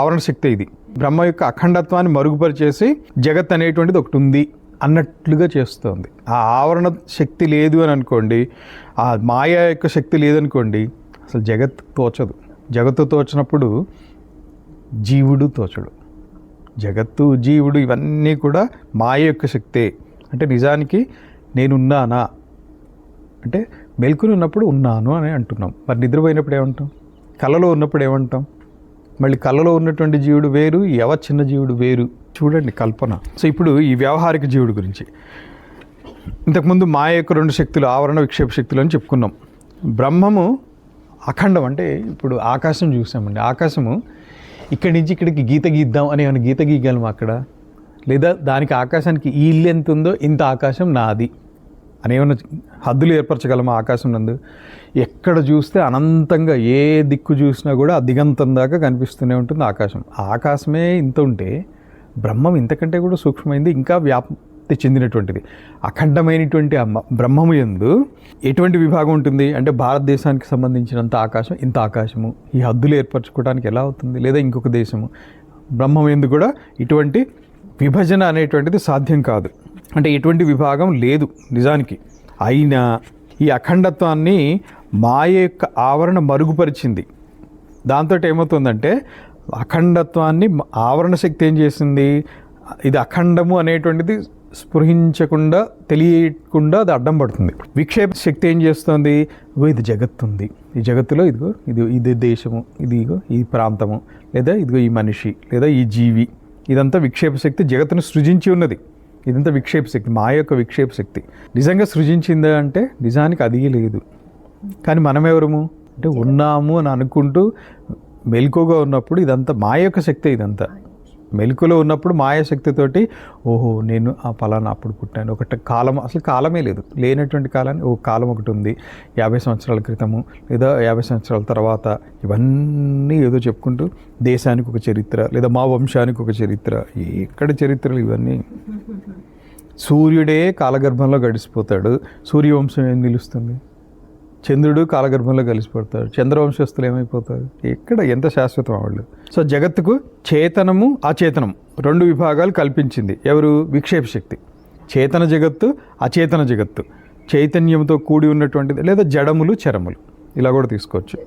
ఆవరణ శక్తి. ఇది బ్రహ్మ యొక్క అఖండత్వాన్ని మరుగుపరిచేసి జగత్ అనేటువంటిది ఒకటి ఉంది అన్నట్లుగా చేస్తుంది. ఆ ఆవరణ శక్తి లేదు అని అనుకోండి, ఆ మాయ యొక్క శక్తి లేదనుకోండి, అసలు జగత్ తోచదు. జగత్తు తోచినప్పుడు జీవుడు తోచడు. జగత్తు జీవుడు ఇవన్నీ కూడా మాయ యొక్క శక్తే. అంటే నిజానికి నేనున్నానా అంటే మెలకుని ఉన్నప్పుడు ఉన్నాను అని అంటున్నాం. మరి నిద్రపోయినప్పుడు ఏమంటాం, కళలో ఉన్నప్పుడు ఏమంటాం, మళ్ళీ కళలో ఉన్నటువంటి జీవుడు వేరు, ఈ చిన్న జీవుడు వేరు. చూడండి కల్పన. సో ఇప్పుడు ఈ వ్యావహారిక జీవుడు గురించి, ఇంతకుముందు మాయ యొక్క రెండు శక్తులు ఆవరణ విక్షేప శక్తులు అని చెప్పుకున్నాం. బ్రహ్మము అఖండం. అంటే ఇప్పుడు ఆకాశం చూసామండి, ఆకాశము ఇక్కడి నుంచి ఇక్కడికి గీత గీద్దాం అని ఏమైనా గీత గీయగలము అక్కడ, లేదా దానికి ఆకాశానికి ఈ ఇల్లు ఎంత ఉందో ఇంత ఆకాశం నాది అని ఏమైనా హద్దులు ఏర్పరచగలమా ఆకాశం నందు? ఎక్కడ చూస్తే అనంతంగా ఏ దిక్కు చూసినా కూడా ఆ దిగంతం దాకా కనిపిస్తూనే ఉంటుంది ఆకాశం. ఆకాశమే ఇంత ఉంటే బ్రహ్మం ఇంతకంటే కూడా సూక్ష్మమైంది, ఇంకా వ్యాప్తి చెందినటువంటిది. అఖండమైనటువంటి ఆ బ్రహ్మము యందు ఎటువంటి విభాగం ఉంటుంది అంటే భారతదేశానికి సంబంధించినంత ఆకాశం, ఇంత ఆకాశము, ఈ హద్దులు ఏర్పరచుకోవడానికి ఎలా అవుతుంది? లేదా ఇంకొక దేశము. బ్రహ్మం యందు కూడా ఇటువంటి విభజన అనేటువంటిది సాధ్యం కాదు. అంటే ఎటువంటి విభాగం లేదు నిజానికి. అయినా ఈ అఖండత్వాన్ని మాయ యొక్క ఆవరణ మరుగుపరిచింది. దాంతో ఏమవుతుందంటే అఖండత్వాన్ని ఆవరణ శక్తి ఏం చేసింది, ఇది అఖండము అనేటువంటిది స్పృహించకుండా తెలియకుండా అది అడ్డం పడుతుంది. విక్షేప శక్తి ఏం చేస్తుంది, ఇది జగత్తు ఉంది, ఈ జగత్తులో ఇది దేశము, ఇదిగో ఈ ప్రాంతము, లేదా ఇదిగో ఈ మనిషి, లేదా ఈ జీవి, ఇదంతా విక్షేప శక్తి జగత్తును సృజించి ఉన్నది. ఇదంతా విక్షేప శక్తి, మాయ యొక్క విక్షేప శక్తి. నిజంగా సృజించిందా అంటే నిజానికి అది లేదు. కానీ మనం ఎవరము అంటే ఉన్నాము అని అనుకుంటూ మెలకుగా ఉన్నప్పుడు ఇదంతా మాయ యొక్క శక్తి. ఇదంతా మెలకులో ఉన్నప్పుడు మాయ శక్తితోటి ఓహో నేను ఆ ఫలానా అప్పుడు పుట్టాను, ఒకటి కాలం, అసలు కాలమే లేదు, లేనటువంటి కాలాన్ని ఓ కాలం ఒకటి ఉంది, 50 సంవత్సరాల క్రితము లేదా 50 సంవత్సరాల తర్వాత, ఇవన్నీ ఏదో చెప్పుకుంటూ దేశానికి ఒక చరిత్ర లేదా మా వంశానికి ఒక చరిత్ర. ఎక్కడ చరిత్రలు ఇవన్నీ? సూర్యుడే కాలగర్భంలో గడిచిపోతాడు, సూర్యవంశం ఏం నిలుస్తుంది? చంద్రుడు కాలగర్భంలో కలిసిపోతాడు, చంద్రవంశస్థులు ఏమైపోతారు? ఎక్కడ ఎంత శాశ్వతం వాళ్ళు. సో జగత్తుకు చేతనము అచేతనం రెండు విభాగాలు కల్పించింది ఎవరు? విక్షేప శక్తి. చేతన జగత్తు, అచేతన జగత్తు, చైతన్యంతో కూడి ఉన్నటువంటిది, లేదా జడములు చరములు, ఇలా కూడా తీసుకోవచ్చు.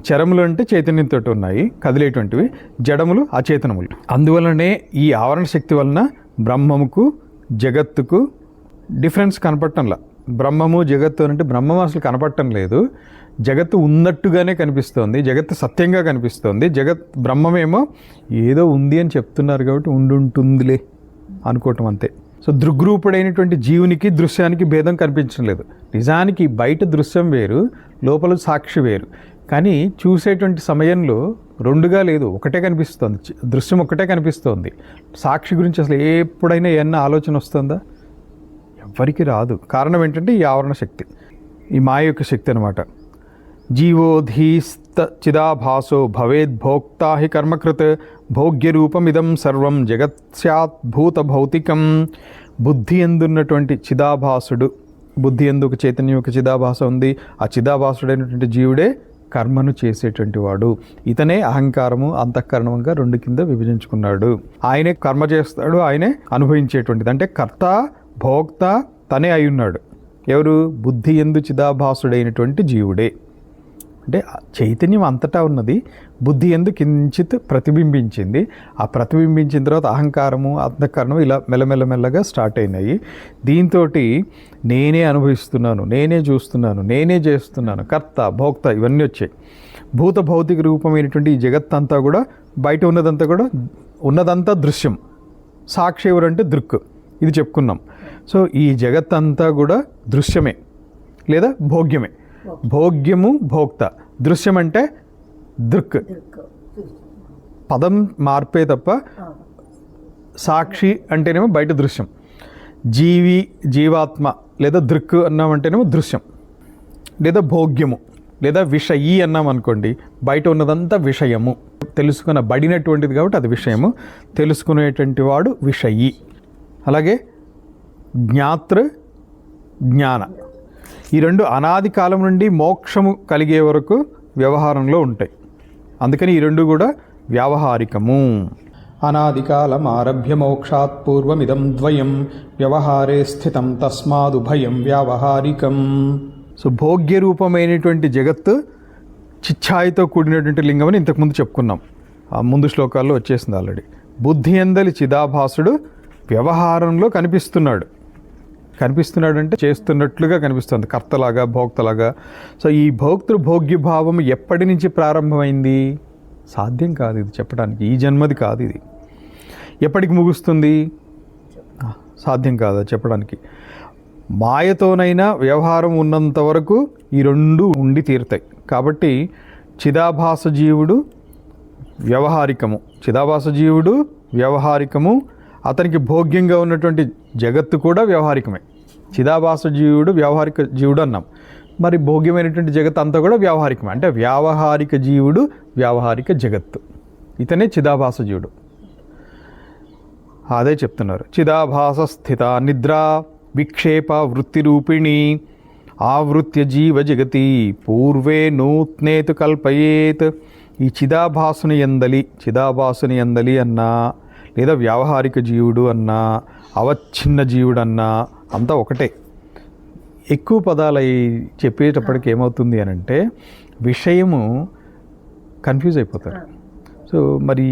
చరములు అంటే చైతన్యంతో ఉన్నాయి కదిలేటువంటివి, జడములు అచేతనములు. అందువలనే ఈ ఆవరణ శక్తి వలన బ్రహ్మముకు జగత్తుకు డిఫరెన్స్ కనపడటంలా. బ్రహ్మము జగత్తు అంటే బ్రహ్మం అసలు కనపడటం లేదు, జగత్తు ఉన్నట్టుగానే కనిపిస్తోంది, జగత్తు సత్యంగా కనిపిస్తోంది. బ్రహ్మమేమో ఏదో ఉంది అని చెప్తున్నారు కాబట్టి ఉండుంటుందిలే అనుకోవటం అంతే. సో దృగ్రూపుడైనటువంటి జీవునికి దృశ్యానికి భేదం కనిపించడం లేదు. నిజానికి బయట దృశ్యం వేరు, లోపల సాక్షి వేరు. కానీ చూసేటువంటి సమయంలో రెండుగా లేదు, ఒకటే కనిపిస్తోంది. దృశ్యం ఒకటే కనిపిస్తోంది. సాక్షి గురించి అసలు ఎప్పుడైనా ఏమన్నా ఆలోచన వస్తుందా? ఎవ్వరికి రాదు. కారణం ఏంటంటే ఈ ఆవరణ శక్తి, ఈ మాయ యొక్క శక్తి అనమాట. జీవోధీస్త చిదాభాసో భవేద్భోక్తా హి కర్మకృత్ భోగ్యరూపమిదం సర్వం జగత్ స్యాత్ భూత భౌతికం. బుద్ధి ఎందున్నటువంటి చిదాభాసుడు, బుద్ధి ఎందు ఒక చైతన్యం యొక్క చిదాభాస ఉంది. ఆ చిదాభాసుడైనటువంటి జీవుడే కర్మను చేసేటువంటి వాడు. ఇతనే అహంకారము అంతఃకరణంగా రెండు కింద విభజించుకున్నాడు. ఆయనే కర్మ చేస్తాడు, ఆయనే అనుభవించేటువంటిది. అంటే కర్త భోక్త తనే అయి ఉన్నాడు. ఎవరు? బుద్ధి ఎందు చిదాభాసుడైనటువంటి జీవుడే. అంటే చైతన్యం అంతటా ఉన్నది, బుద్ధి ఎందు కించిత్ ప్రతిబింబించింది. ఆ ప్రతిబింబించిన తర్వాత అహంకారము అంతఃకరణము ఇలా మెల్లమెల్లమెల్లగా స్టార్ట్ అయినాయి. దీంతో నేనే అనుభవిస్తున్నాను, నేనే చూస్తున్నాను, నేనే చేస్తున్నాను, కర్త భోక్త ఇవన్నీ వచ్చాయి. భూత భౌతిక రూపమైనటువంటి ఈ జగత్తంతా కూడా, బయట ఉన్నదంతా దృశ్యం. సాక్షి ఎవరంటే దృక్, ఇది చెప్పుకున్నాం. సో ఈ జగత్తంతా కూడా దృశ్యమే లేదా భోగ్యమే. భోగ్యము భోక్త, దృశ్యం అంటే దృక్, పదం మార్పే తప్ప. సాక్షి అంటేనేమో బయట దృశ్యం, జీవాత్మ లేదా దృక్ అన్నామంటేనేమో దృశ్యం లేదా భోగ్యము లేదా విషయీ అన్నాం అనుకోండి, బయట ఉన్నదంతా విషయము, తెలుసుకునబడినటువంటిది కాబట్టి అది విషయము, తెలుసుకునేటువంటి వాడు విషయీ. అలాగే జ్ఞాతృ జ్ఞాన, ఈ రెండు అనాది కాలం నుండి మోక్షము కలిగే వరకు వ్యవహారంలో ఉంటాయి. అందుకని ఈ రెండు కూడా వ్యావహారికము. అనాది కాలం ఆరభ్య మోక్షాత్ పూర్వమిదం ద్వయం వ్యవహారే స్థితం తస్మాదుభయం వ్యావహారికం. సో భోగ్య రూపమైనటువంటి జగత్తు చిచ్ఛాయితో కూడినటువంటి లింగం అని ఇంతకుముందు చెప్పుకున్నాం, ఆ ముందు శ్లోకాల్లో వచ్చేసింది ఆల్రెడీ. బుద్ధి ఎందలి చిదాభాసుడు వ్యవహారంలో కనిపిస్తున్నాడు అంటే చేస్తున్నట్లుగా కనిపిస్తుంది, కర్తలాగా భోక్తలాగా. సో ఈ భోగ్య భావం ఎప్పటి నుంచి ప్రారంభమైంది? సాధ్యం కాదు ఇది చెప్పడానికి, ఈ జన్మది కాదు ఇది. ఎప్పటికి ముగుస్తుంది? సాధ్యం కాదు చెప్పడానికి. మాయతోనైనా వ్యవహారం ఉన్నంత వరకు ఈ రెండు ఉండి తీరుతాయి. కాబట్టి చిదాభాస జీవుడు వ్యవహారికము, అతనికి భోగ్యంగా ఉన్నటువంటి జగత్తు కూడా వ్యవహారికమే. చిదాభాస జీవుడు వ్యవహారిక జీవుడు అన్నాం, మరి భోగ్యమైనటువంటి జగత్తు అంతా కూడా వ్యవహారికమే. అంటే వ్యావహారిక జీవుడు వ్యావహారిక జగత్తు, ఇతనే చిదాభాస జీవుడు. అదే చెప్తున్నారు. చిదాభాస స్థిత నిద్ర విక్షేప వృత్తి రూపిణి ఆవృత్య జీవ జగతి పూర్వే నూత్నేతు కల్పయేత్. ఈ చిదాభాసుని ఎందలి అన్నా లేదా వ్యావహారిక జీవుడు అన్నా అవచ్ఛిన్న జీవుడు అన్నా అంతా ఒకటే. ఎక్కువ పదాలు చెప్పేటప్పటికి ఏమవుతుంది అని అంటే విషయము కన్ఫ్యూజ్ అయిపోతారు. సో మరి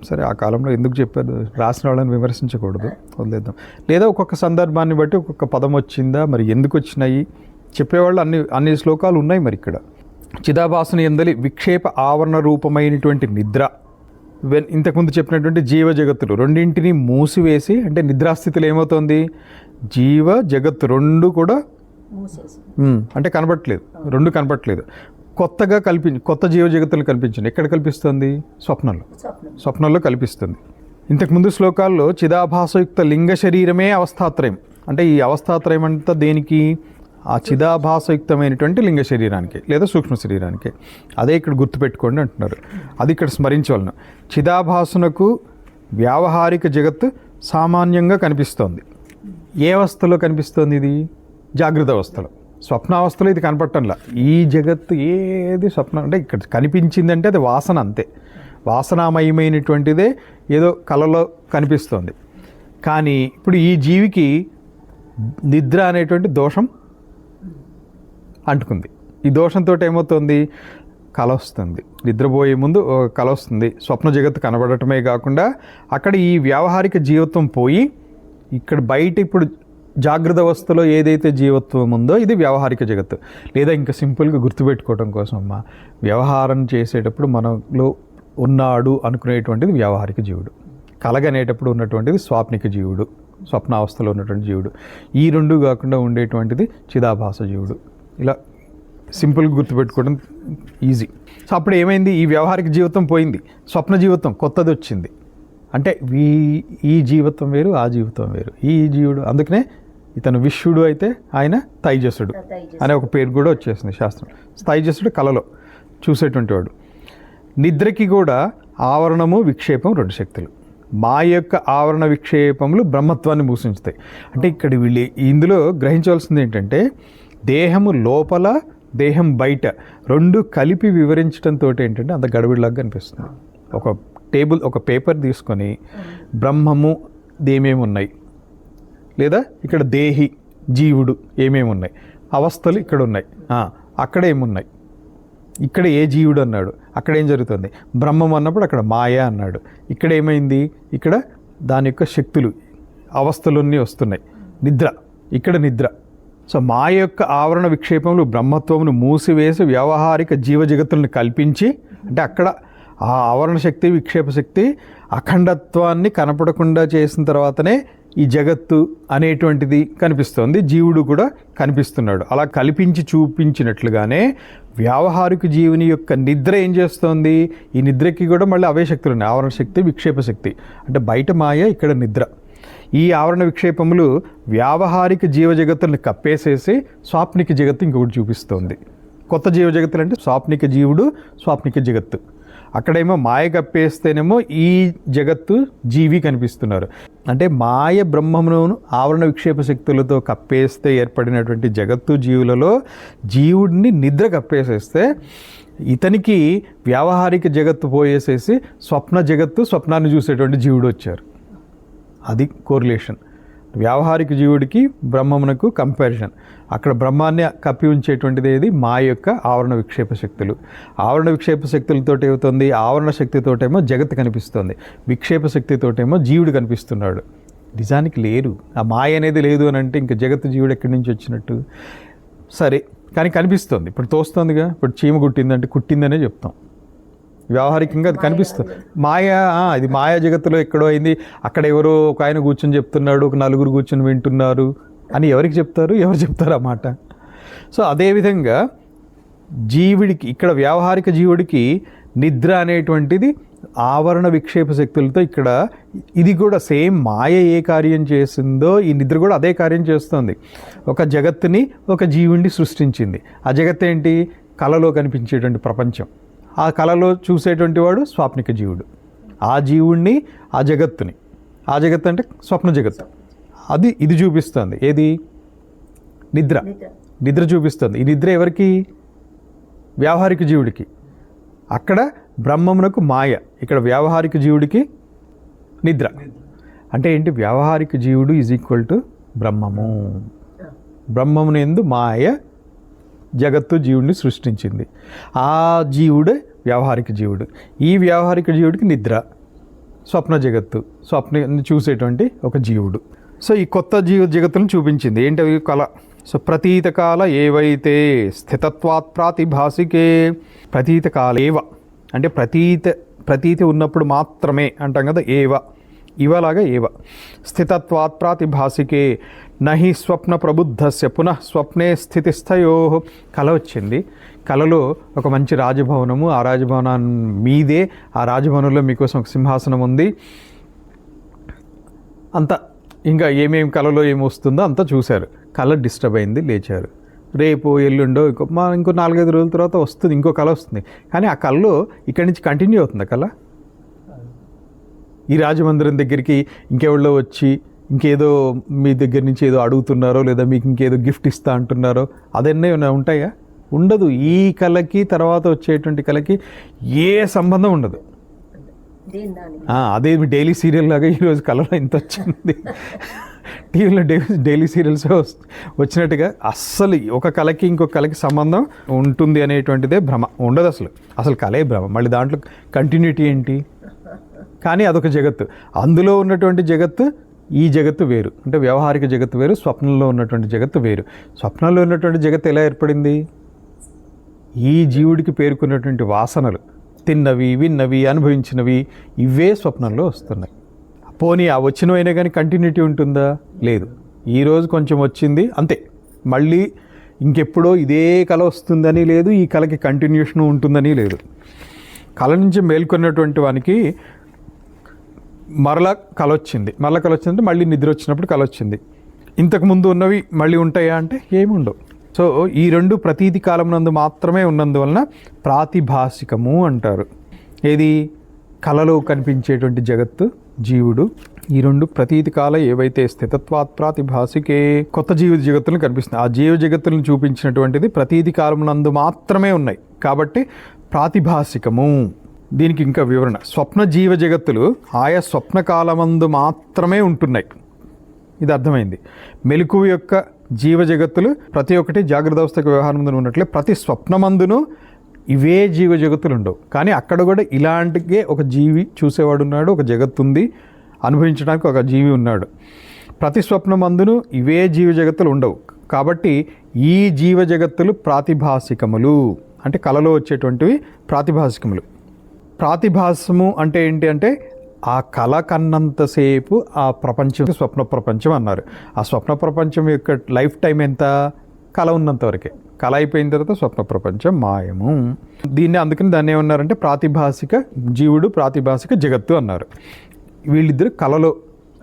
సరే ఆ కాలంలో ఎందుకు చెప్పారు, రాసిన వాళ్ళని విమర్శించకూడదు, వదిలేద్దాం. లేదా ఒక్కొక్క సందర్భాన్ని బట్టి ఒక్కొక్క పదం వచ్చిందా, మరి ఎందుకు వచ్చినాయి చెప్పేవాళ్ళు అన్ని శ్లోకాలు ఉన్నాయి. మరి ఇక్కడ చిదాభాసుని ఎందలి విక్షేప ఆవరణ రూపమైనటువంటి నిద్ర, ఇంతకుముందు చెప్పినటువంటి జీవ జగత్తులు రెండింటినీ మూసివేసి, అంటే నిద్రాస్థితిలో ఏమవుతుంది, జీవ జగత్తు రెండు కూడా అంటే రెండు కనపట్లేదు. కొత్త జీవ జగత్తులు కల్పించింది. ఎక్కడ కల్పిస్తుంది? స్వప్నంలో కల్పిస్తుంది. ఇంతకుముందు శ్లోకాల్లో చిదాభాసయుక్త లింగ శరీరమే అవస్థాత్రయం. అంటే ఈ అవస్థాత్రయం అంతా దేనికి? ఆ చిదాభాసయుక్తమైనటువంటి లింగ శరీరానికి లేదా సూక్ష్మ శరీరానికి. అదే ఇక్కడ గుర్తుపెట్టుకోండి అంటున్నారు. అది ఇక్కడ స్మరించవలను. చిదాభాసునకు వ్యావహారిక జగత్తు సామాన్యంగా కనిపిస్తోంది. ఏ అవస్థలో కనిపిస్తుంది? ఇది జాగ్రత్త అవస్థలో. స్వప్నావస్థలో ఇది కనపడటంలా. ఈ జగత్తు ఏది స్వప్నం అంటే ఇక్కడ కనిపించిందంటే అది వాసన, అంతే. వాసనామయమైనటువంటిదే ఏదో కలలో కనిపిస్తోంది. కానీ ఇప్పుడు ఈ జీవికి నిద్ర అనేటువంటి దోషం అంటుకుంది. ఈ దోషంతో ఏమవుతుంది, కల వస్తుంది, నిద్రపోయే ముందు ఒక కల వస్తుంది. స్వప్న జగత్తు కనబడటమే కాకుండా అక్కడ ఈ వ్యావహారిక జీవితం పోయి ఇక్కడ బయట ఇప్పుడు జాగ్రత్త అవస్థలో ఏదైతే జీవత్వం ఉందో ఇది వ్యావహారిక జగత్తు. లేదా ఇంకా సింపుల్గా గుర్తుపెట్టుకోవడం కోసం అమ్మ, వ్యవహారం చేసేటప్పుడు మనలో ఉన్నాడు అనుకునేటువంటిది వ్యావహారిక జీవుడు, కలగనేటప్పుడు ఉన్నటువంటిది స్వాప్నిక జీవుడు, స్వప్నావస్థలో ఉన్నటువంటి జీవుడు. ఈ రెండు కాకుండా ఉండేటువంటిది చిదాభాస జీవుడు. ఇలా సింపుల్గా గుర్తుపెట్టుకోవడం ఈజీ. సో అప్పుడు ఏమైంది, ఈ వ్యవహారిక జీవితం పోయింది, స్వప్న జీవితం కొత్తది వచ్చింది. అంటే ఈ జీవితం వేరు, ఆ జీవితం వేరు. ఈ జీవుడు, అందుకనే ఇతను విశ్వడు అయితే ఆయన తైజసుడు అనే ఒక పేరు కూడా వచ్చేసింది శాస్త్రం. తైజసుడు కలలో చూసేటువంటి వాడు. నిద్రకి కూడా ఆవరణము విక్షేపం రెండు శక్తులు. మా యొక్క ఆవరణ విక్షేపములు బ్రహ్మత్వాన్ని మూసించుతాయి. అంటే ఇక్కడ వీళ్ళు ఇందులో గ్రహించవలసింది ఏంటంటే దేహము లోపల దేహం బయట రెండు కలిపి వివరించడంతో ఏంటంటే అంత గడబిడిలాగా కనిపిస్తుంది. ఒక పేపర్ తీసుకొని బ్రహ్మము ఏమేమి ఉన్నాయి, లేదా ఇక్కడ దేహి జీవుడు ఏమేమి ఉన్నాయి, అవస్థలు ఇక్కడ ఉన్నాయి, అక్కడ ఏమున్నాయి, ఇక్కడ ఏ జీవుడు అన్నాడు, అక్కడ ఏం జరుగుతుంది, బ్రహ్మం అన్నప్పుడు అక్కడ మాయ అన్నాడు, ఇక్కడ ఏమైంది, ఇక్కడ దాని యొక్క శక్తులు అవస్థలన్నీ వస్తున్నాయి, నిద్ర, ఇక్కడ నిద్ర. సో మాయ యొక్క ఆవరణ విక్షేపములు బ్రహ్మత్వమును మూసివేసి వ్యవహారిక జీవ జగత్తులను కల్పించి, అంటే అక్కడ ఆ ఆవరణ శక్తి విక్షేప శక్తి అఖండత్వాన్ని కనపడకుండా చేసిన తర్వాతనే ఈ జగత్తు అనేటువంటిది కనిపిస్తోంది, జీవుడు కూడా కనిపిస్తున్నాడు. అలా కల్పించి చూపించినట్లుగానే వ్యావహారిక జీవుని యొక్క నిద్ర ఏం చేస్తోంది, ఈ నిద్రకి కూడా మళ్ళీ అవే శక్తులు ఉన్నాయి, ఆవరణ శక్తి విక్షేప శక్తి. అంటే బయట మాయ, ఇక్కడ నిద్ర. ఈ ఆవరణ విక్షేపములు వ్యావహారిక జీవ జగత్తులను కప్పేసేసి స్వాప్నిక జగత్తు ఇంకొకటి చూపిస్తోంది. కొత్త జీవ జగత్తులు అంటే స్వాప్నిక జీవుడు, స్వాప్నిక జగత్తు. అక్కడేమో మాయ కప్పేస్తేనేమో ఈ జగత్తు జీవి కనిపిస్తున్నారు. అంటే మాయ బ్రహ్మమును ఆవరణ విక్షేప శక్తులతో కప్పేస్తే ఏర్పడినటువంటి జగత్తు జీవులలో జీవుడిని నిద్ర కప్పేసేస్తే ఇతనికి వ్యావహారిక జగత్తు పోయేసేసి స్వప్న జగత్తు, స్వప్నాన్ని చూసేటువంటి జీవుడు వచ్చారు. అది కోరిలేషన్. వ్యావహారిక జీవుడికి బ్రహ్మమునకు కంపారిజన్. అక్కడ బ్రహ్మాన్ని కప్పి ఉంచేటువంటిది ఏది, మా యొక్క ఆవరణ విక్షేప శక్తులు. ఆవరణ విక్షేప శక్తులతో ఏమవుతుంది, ఆవరణ శక్తితోటేమో జగత్తు కనిపిస్తుంది, విక్షేప శక్తితోటేమో జీవుడు కనిపిస్తున్నాడు. నిజానికి లేరు, ఆ మాయ అనేది లేదు అని అంటే ఇంకా జగత్తు జీవుడు ఎక్కడి నుంచి వచ్చినట్టు. సరే, కానీ కనిపిస్తుంది. ఇప్పుడు తోస్తుందిగా, ఇప్పుడు చీమ కుట్టిందంటే కుట్టిందనే చెప్తాం, వ్యవహారికంగా అది కనిపిస్తుంది. మాయా, ఇది మాయా జగత్తులో ఎక్కడో అయింది, అక్కడ ఎవరో ఒక ఆయన కూర్చొని చెప్తున్నాడు, ఒక నలుగురు కూర్చొని వింటున్నారు అని ఎవరికి చెప్తారు, ఎవరు చెప్తారు అన్నమాట. సో అదేవిధంగా జీవుడికి, ఇక్కడ వ్యావహారిక జీవుడికి నిద్ర అనేటువంటిది ఆవరణ విక్షేప శక్తులతో, ఇక్కడ ఇది కూడా సేమ్ మాయ ఏ కార్యం చేసిందో ఈ నిద్ర కూడా అదే కార్యం చేస్తుంది. ఒక జగత్తుని, ఒక జీవుడిని సృష్టించింది. ఆ జగత్ ఏంటి, కళలో కనిపించేటువంటి ప్రపంచం. ఆ కళలో చూసేటువంటి వాడు స్వాప్నిక జీవుడు. ఆ జీవుణ్ణి, ఆ జగత్తుని, ఆ జగత్తు అంటే స్వప్న జగత్తు, అది ఇది చూపిస్తుంది. ఏది, నిద్ర. నిద్ర చూపిస్తుంది. ఈ నిద్ర ఎవరికి, వ్యావహారిక జీవుడికి. అక్కడ బ్రహ్మమునకు మాయ, ఇక్కడ వ్యావహారిక జీవుడికి నిద్ర. అంటే ఏంటి, వ్యావహారిక జీవుడు ఈజ్ ఈక్వల్ టు బ్రహ్మము. బ్రహ్మమును ఎందు మాయ జగత్తు జీవుడిని సృష్టించింది. ఆ జీవుడే వ్యావహారిక జీవుడు. ఈ వ్యావహారిక జీవుడికి నిద్ర, స్వప్న జగత్తు, స్వప్న చూసేటువంటి ఒక జీవుడు. సో ఈ కొత్త జగత్తులను చూపించింది. ఏంటి కళ. సో ప్రతీత కాల ఏవైతే స్థితత్వాత్ ప్రాతిభాసికే, ప్రతీత కాలేవ అంటే ప్రతీతి ఉన్నప్పుడు మాత్రమే అంటాం కదా, ఏవ, ఇవలాగా ఏవ. స్థితత్వాత్ ప్రాతిభాసికే నహి స్వప్న ప్రబుద్ధస్య పునః స్వప్నే స్థితిస్థయో. కళ వచ్చింది, కళలో ఒక మంచి రాజభవనము, ఆ రాజభవనం మీదే, ఆ రాజభవనంలో మీకోసం ఒక సింహాసనం ఉంది, అంత ఇంకా ఏమేమి కళలో ఏమొస్తుందో అంతా చూశారు. కళ డిస్టర్బ్ అయింది, లేచారు. రేపు ఎల్లుండో ఇంకో 4-5 రోజుల తర్వాత వస్తుంది, ఇంకో కళ వస్తుంది. కానీ ఆ కళలో ఇక్కడి నుంచి కంటిన్యూ అవుతుంది కళ. ఈ రాజమందిరం దగ్గరికి ఇంకెవళ్ళో వచ్చి ఇంకేదో మీ దగ్గర నుంచి ఏదో అడుగుతున్నారో, లేదా మీకు ఇంకేదో గిఫ్ట్ ఇస్తా అంటున్నారో, అదన్నీ ఉంటాయా? ఉండదు. ఈ కళకి తర్వాత వచ్చేటువంటి కళకి ఏ సంబంధం ఉండదు. అదే డైలీ సీరియల్ లాగా ఈరోజు కళలో ఇంత వచ్చింది, టీవీలో డైలీ సీరియల్స్ వచ్చినట్టుగా అస్సలు ఒక కళకి ఇంకొక కళకి సంబంధం ఉంటుంది అనేటువంటిదే భ్రమ. ఉండదు అసలు కళే భ్రమ. మళ్ళీ దాంట్లో కంటిన్యూటీ ఏంటి? కానీ అదొక జగత్తు. అందులో ఉన్నటువంటి జగత్తు ఈ జగత్తు వేరు. అంటే వ్యవహారిక జగత్తు వేరు, స్వప్నంలో ఉన్నటువంటి జగత్తు వేరు. స్వప్నంలో ఉన్నటువంటి జగత్తు ఎలా ఏర్పడింది? ఈ జీవుడికి పేర్కొన్నటువంటి వాసనలు, తిన్నవి, విన్నవి, అనుభవించినవి, ఇవే స్వప్నంలో వస్తున్నాయి. పోనీ ఆ వచ్చినవైనా కానీ కంటిన్యూటీ ఉంటుందా? లేదు. ఈరోజు కొంచెం వచ్చింది అంతే, మళ్ళీ ఇంకెప్పుడో ఇదే కళ వస్తుందని లేదు, ఈ కళకి కంటిన్యూషన్ ఉంటుందని లేదు. కళ నుంచి మేల్కొన్నటువంటి వానికి మరలా కళ వచ్చిందంటే మళ్ళీ నిద్ర వచ్చినప్పుడు కళ వచ్చింది. ఇంతకుముందు ఉన్నవి మళ్ళీ ఉంటాయా అంటే ఏమి ఉండవు. సో ఈ రెండు ప్రతీతి కాలం నందు మాత్రమే ఉన్నందువలన ప్రాతిభాసికము అంటారు. ఏది? కళలో కనిపించేటువంటి జగత్తు, జీవుడు, ఈ రెండు ప్రతీతి కాల ఏవైతే స్థితత్వాత్ ప్రాతిభాసికే కొత్త జీవ జగత్తులను కనిపిస్తుంది. ఆ జీవ జగత్తులను చూపించినటువంటిది ప్రతీతి కాలం నందు మాత్రమే ఉన్నాయి కాబట్టి ప్రాతిభాసికము. దీనికి ఇంకా వివరణ. స్వప్న జీవ జగత్తులు ఆయా స్వప్న కాలమందు మాత్రమే ఉంటున్నాయి. ఇది అర్థమైంది. మెలకువ యొక్క జీవ జగత్తులు ప్రతి ఒక్కటి జాగ్రత్త అవస్థకు వ్యవహారం ముందు ఉన్నట్లే ప్రతి స్వప్నమందును ఇవే జీవ జగత్తులు ఉండవు. కానీ అక్కడ కూడా ఇలాంటికే ఒక జీవి చూసేవాడు ఉన్నాడు, ఒక జగత్తు ఉంది, అనుభవించడానికి ఒక జీవి ఉన్నాడు. ప్రతి స్వప్నమందును ఇవే జీవ జగత్తులు ఉండవు కాబట్టి ఈ జీవ జగత్తులు ప్రాతిభాసికములు. అంటే కళలో వచ్చేటువంటివి ప్రాతిభాసికములు. ప్రాతిభాసము అంటే ఏంటి అంటే ఆ కళ కన్నంతసేపు ఆ ప్రపంచం స్వప్న ప్రపంచం అన్నారు. ఆ స్వప్న ప్రపంచం యొక్క లైఫ్ టైం ఎంత? కళ ఉన్నంతవరకే. కళ అయిపోయిన తర్వాత స్వప్న ప్రపంచం మాయము. అందుకని దాన్ని ఏమన్నారంటే ప్రాతిభాసిక జీవుడు, ప్రాతిభాసిక జగత్తు అన్నారు. వీళ్ళిద్దరు కళలో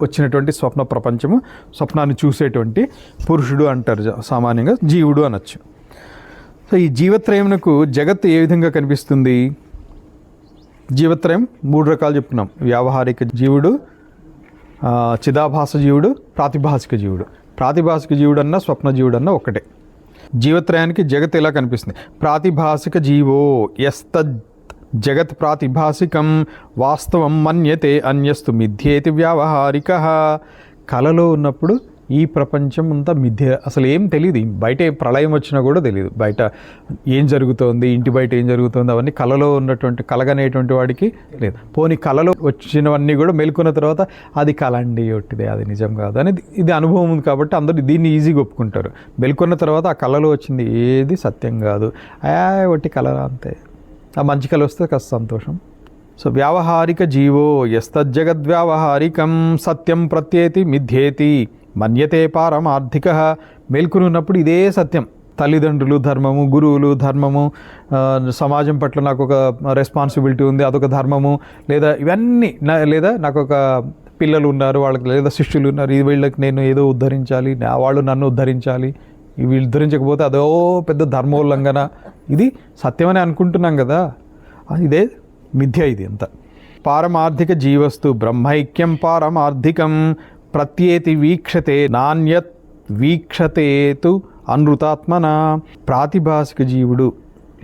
వచ్చినటువంటి స్వప్న ప్రపంచము, స్వప్నాన్ని చూసేటువంటి పురుషుడు అంటారు సామాన్యంగా, జీవుడు అనొచ్చు. సో ఈ జీవత్రయమునకు జగత్తు ఏ విధంగా కనిపిస్తుంది? జీవత్రయం 3 రకాలు చెప్పుకున్నాం. వ్యావహారిక జీవుడు, చిదాభాస జీవుడు, ప్రాతిభాసిక జీవుడు. ప్రాతిభాసిక జీవుడు అన్నా స్వప్న జీవుడు అన్నా ఒకటే. జీవత్రయానికి జగత్ ఎలా కనిపిస్తుంది? ప్రాతిభాసిక జీవో యస్తద్ జగత్ ప్రాతిభాసికం వాస్తవం మన్యతే అన్యస్తు మిథ్యేతి వ్యావహారిక. కళలో ఉన్నప్పుడు ఈ ప్రపంచం అంతా మిథ్య, అసలు ఏం తెలియదు. బయట ప్రళయం వచ్చినా కూడా తెలియదు. బయట ఏం జరుగుతోంది, ఇంటి బయట ఏం జరుగుతుంది, అవన్నీ కళలో ఉన్నటువంటి కలగనేటువంటి వాడికి లేదు. పోనీ కళలో వచ్చినవన్నీ కూడా మెలుకున్న తర్వాత అది కళ అండి, ఒట్టిదే, అది నిజం కాదు అనేది ఇది అనుభవం ఉంది కాబట్టి అందరూ దీన్ని ఈజీగా ఒప్పుకుంటారు. మెలుకున్న తర్వాత ఆ కళలో వచ్చింది ఏది సత్యం కాదు, ఒట్టి కళ అంతే. ఆ మంచి కళ వస్తే కాస్త సంతోషం. సో వ్యావహారిక జీవో యస్తజ్జగద్వ్యావహారికం సత్యం ప్రత్యేతి మిథ్యేతి మన్యతే పారమార్థిక. మేల్కొనున్నప్పుడు ఇదే సత్యం. తల్లిదండ్రులు ధర్మము, గురువులు ధర్మము, సమాజం పట్ల నాకు ఒక రెస్పాన్సిబిలిటీ ఉంది, అదొక ధర్మము, లేదా ఇవన్నీ లేదా నాకు ఒక పిల్లలు ఉన్నారు, వాళ్ళకి లేదా శిష్యులు ఉన్నారు, వీళ్ళకి నేను ఏదో ఉద్ధరించాలి, వాళ్ళు నన్ను ఉద్ధరించాలి, వీళ్ళు ఉద్ధరించకపోతే అదో పెద్ద ధర్మోల్లంఘన. ఇది సత్యమని అనుకుంటున్నాం కదా, ఇదే మిథ్య. ఇది అంత పారమార్థిక జీవస్తు బ్రహ్మైక్యం పారమార్థికం ప్రత్యేతి వీక్షతే నాణ్యత్ వీక్షతేతు అనృతాత్మన. ప్రాతిభాసిక జీవుడు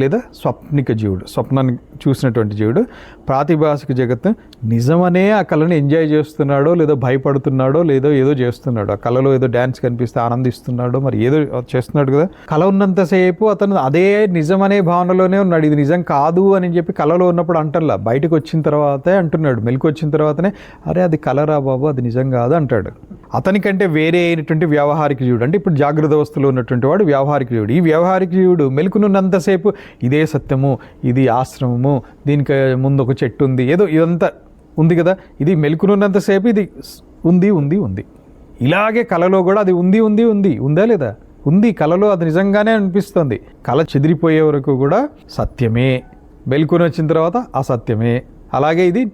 లేదా స్వప్నిక జీవుడు, స్వప్నాన్ని చూసినటువంటి జీవుడు, ప్రాతిభాసిక జగత్తు నిజమనే ఆ కళను ఎంజాయ్ చేస్తున్నాడో లేదో భయపడుతున్నాడో లేదో ఏదో చేస్తున్నాడు. ఆ కళలో ఏదో డ్యాన్స్ కనిపిస్తే ఆనందిస్తున్నాడో మరి ఏదో చేస్తున్నాడు కదా. కళ ఉన్నంతసేపు అతను అదే నిజమనే భావనలోనే ఉన్నాడు. ఇది నిజం కాదు అని చెప్పి కళలో ఉన్నప్పుడు అంటల్లా, బయటకు వచ్చిన తర్వాతే అంటున్నాడు. మెలకు వచ్చిన తర్వాతనే అరే అది కళరా బాబు, అది నిజం కాదు అంటాడు. అతనికంటే వేరే అయినటువంటి వ్యావహారిక జీవుడు, అంటే ఇప్పుడు జాగ్రత్త అవస్థలో ఉన్నటువంటి వాడు వ్యావహారిక జీవుడు. ఈ వ్యావహారిక జీవుడు మెలకునున్నంతసేపు ఇదే సత్యము, ఇది ఆశ్రమము, దీనికి ముందు ఒక చెట్టు ఉంది, ఏదో ఇదంతా ఉంది కదా, ఇది మెలకునున్నంతసేపు ఇది ఉంది ఉంది ఉంది. ఇలాగే కళలో కూడా అది ఉంది ఉంది ఉంది, ఉందా లేదా? ఉంది. కళలో అది నిజంగానే అనిపిస్తుంది. కళ చెదిరిపోయే వరకు కూడా సత్యమే, మెలకుని వచ్చిన తర్వాత అసత్యమే. అలాగే ఇది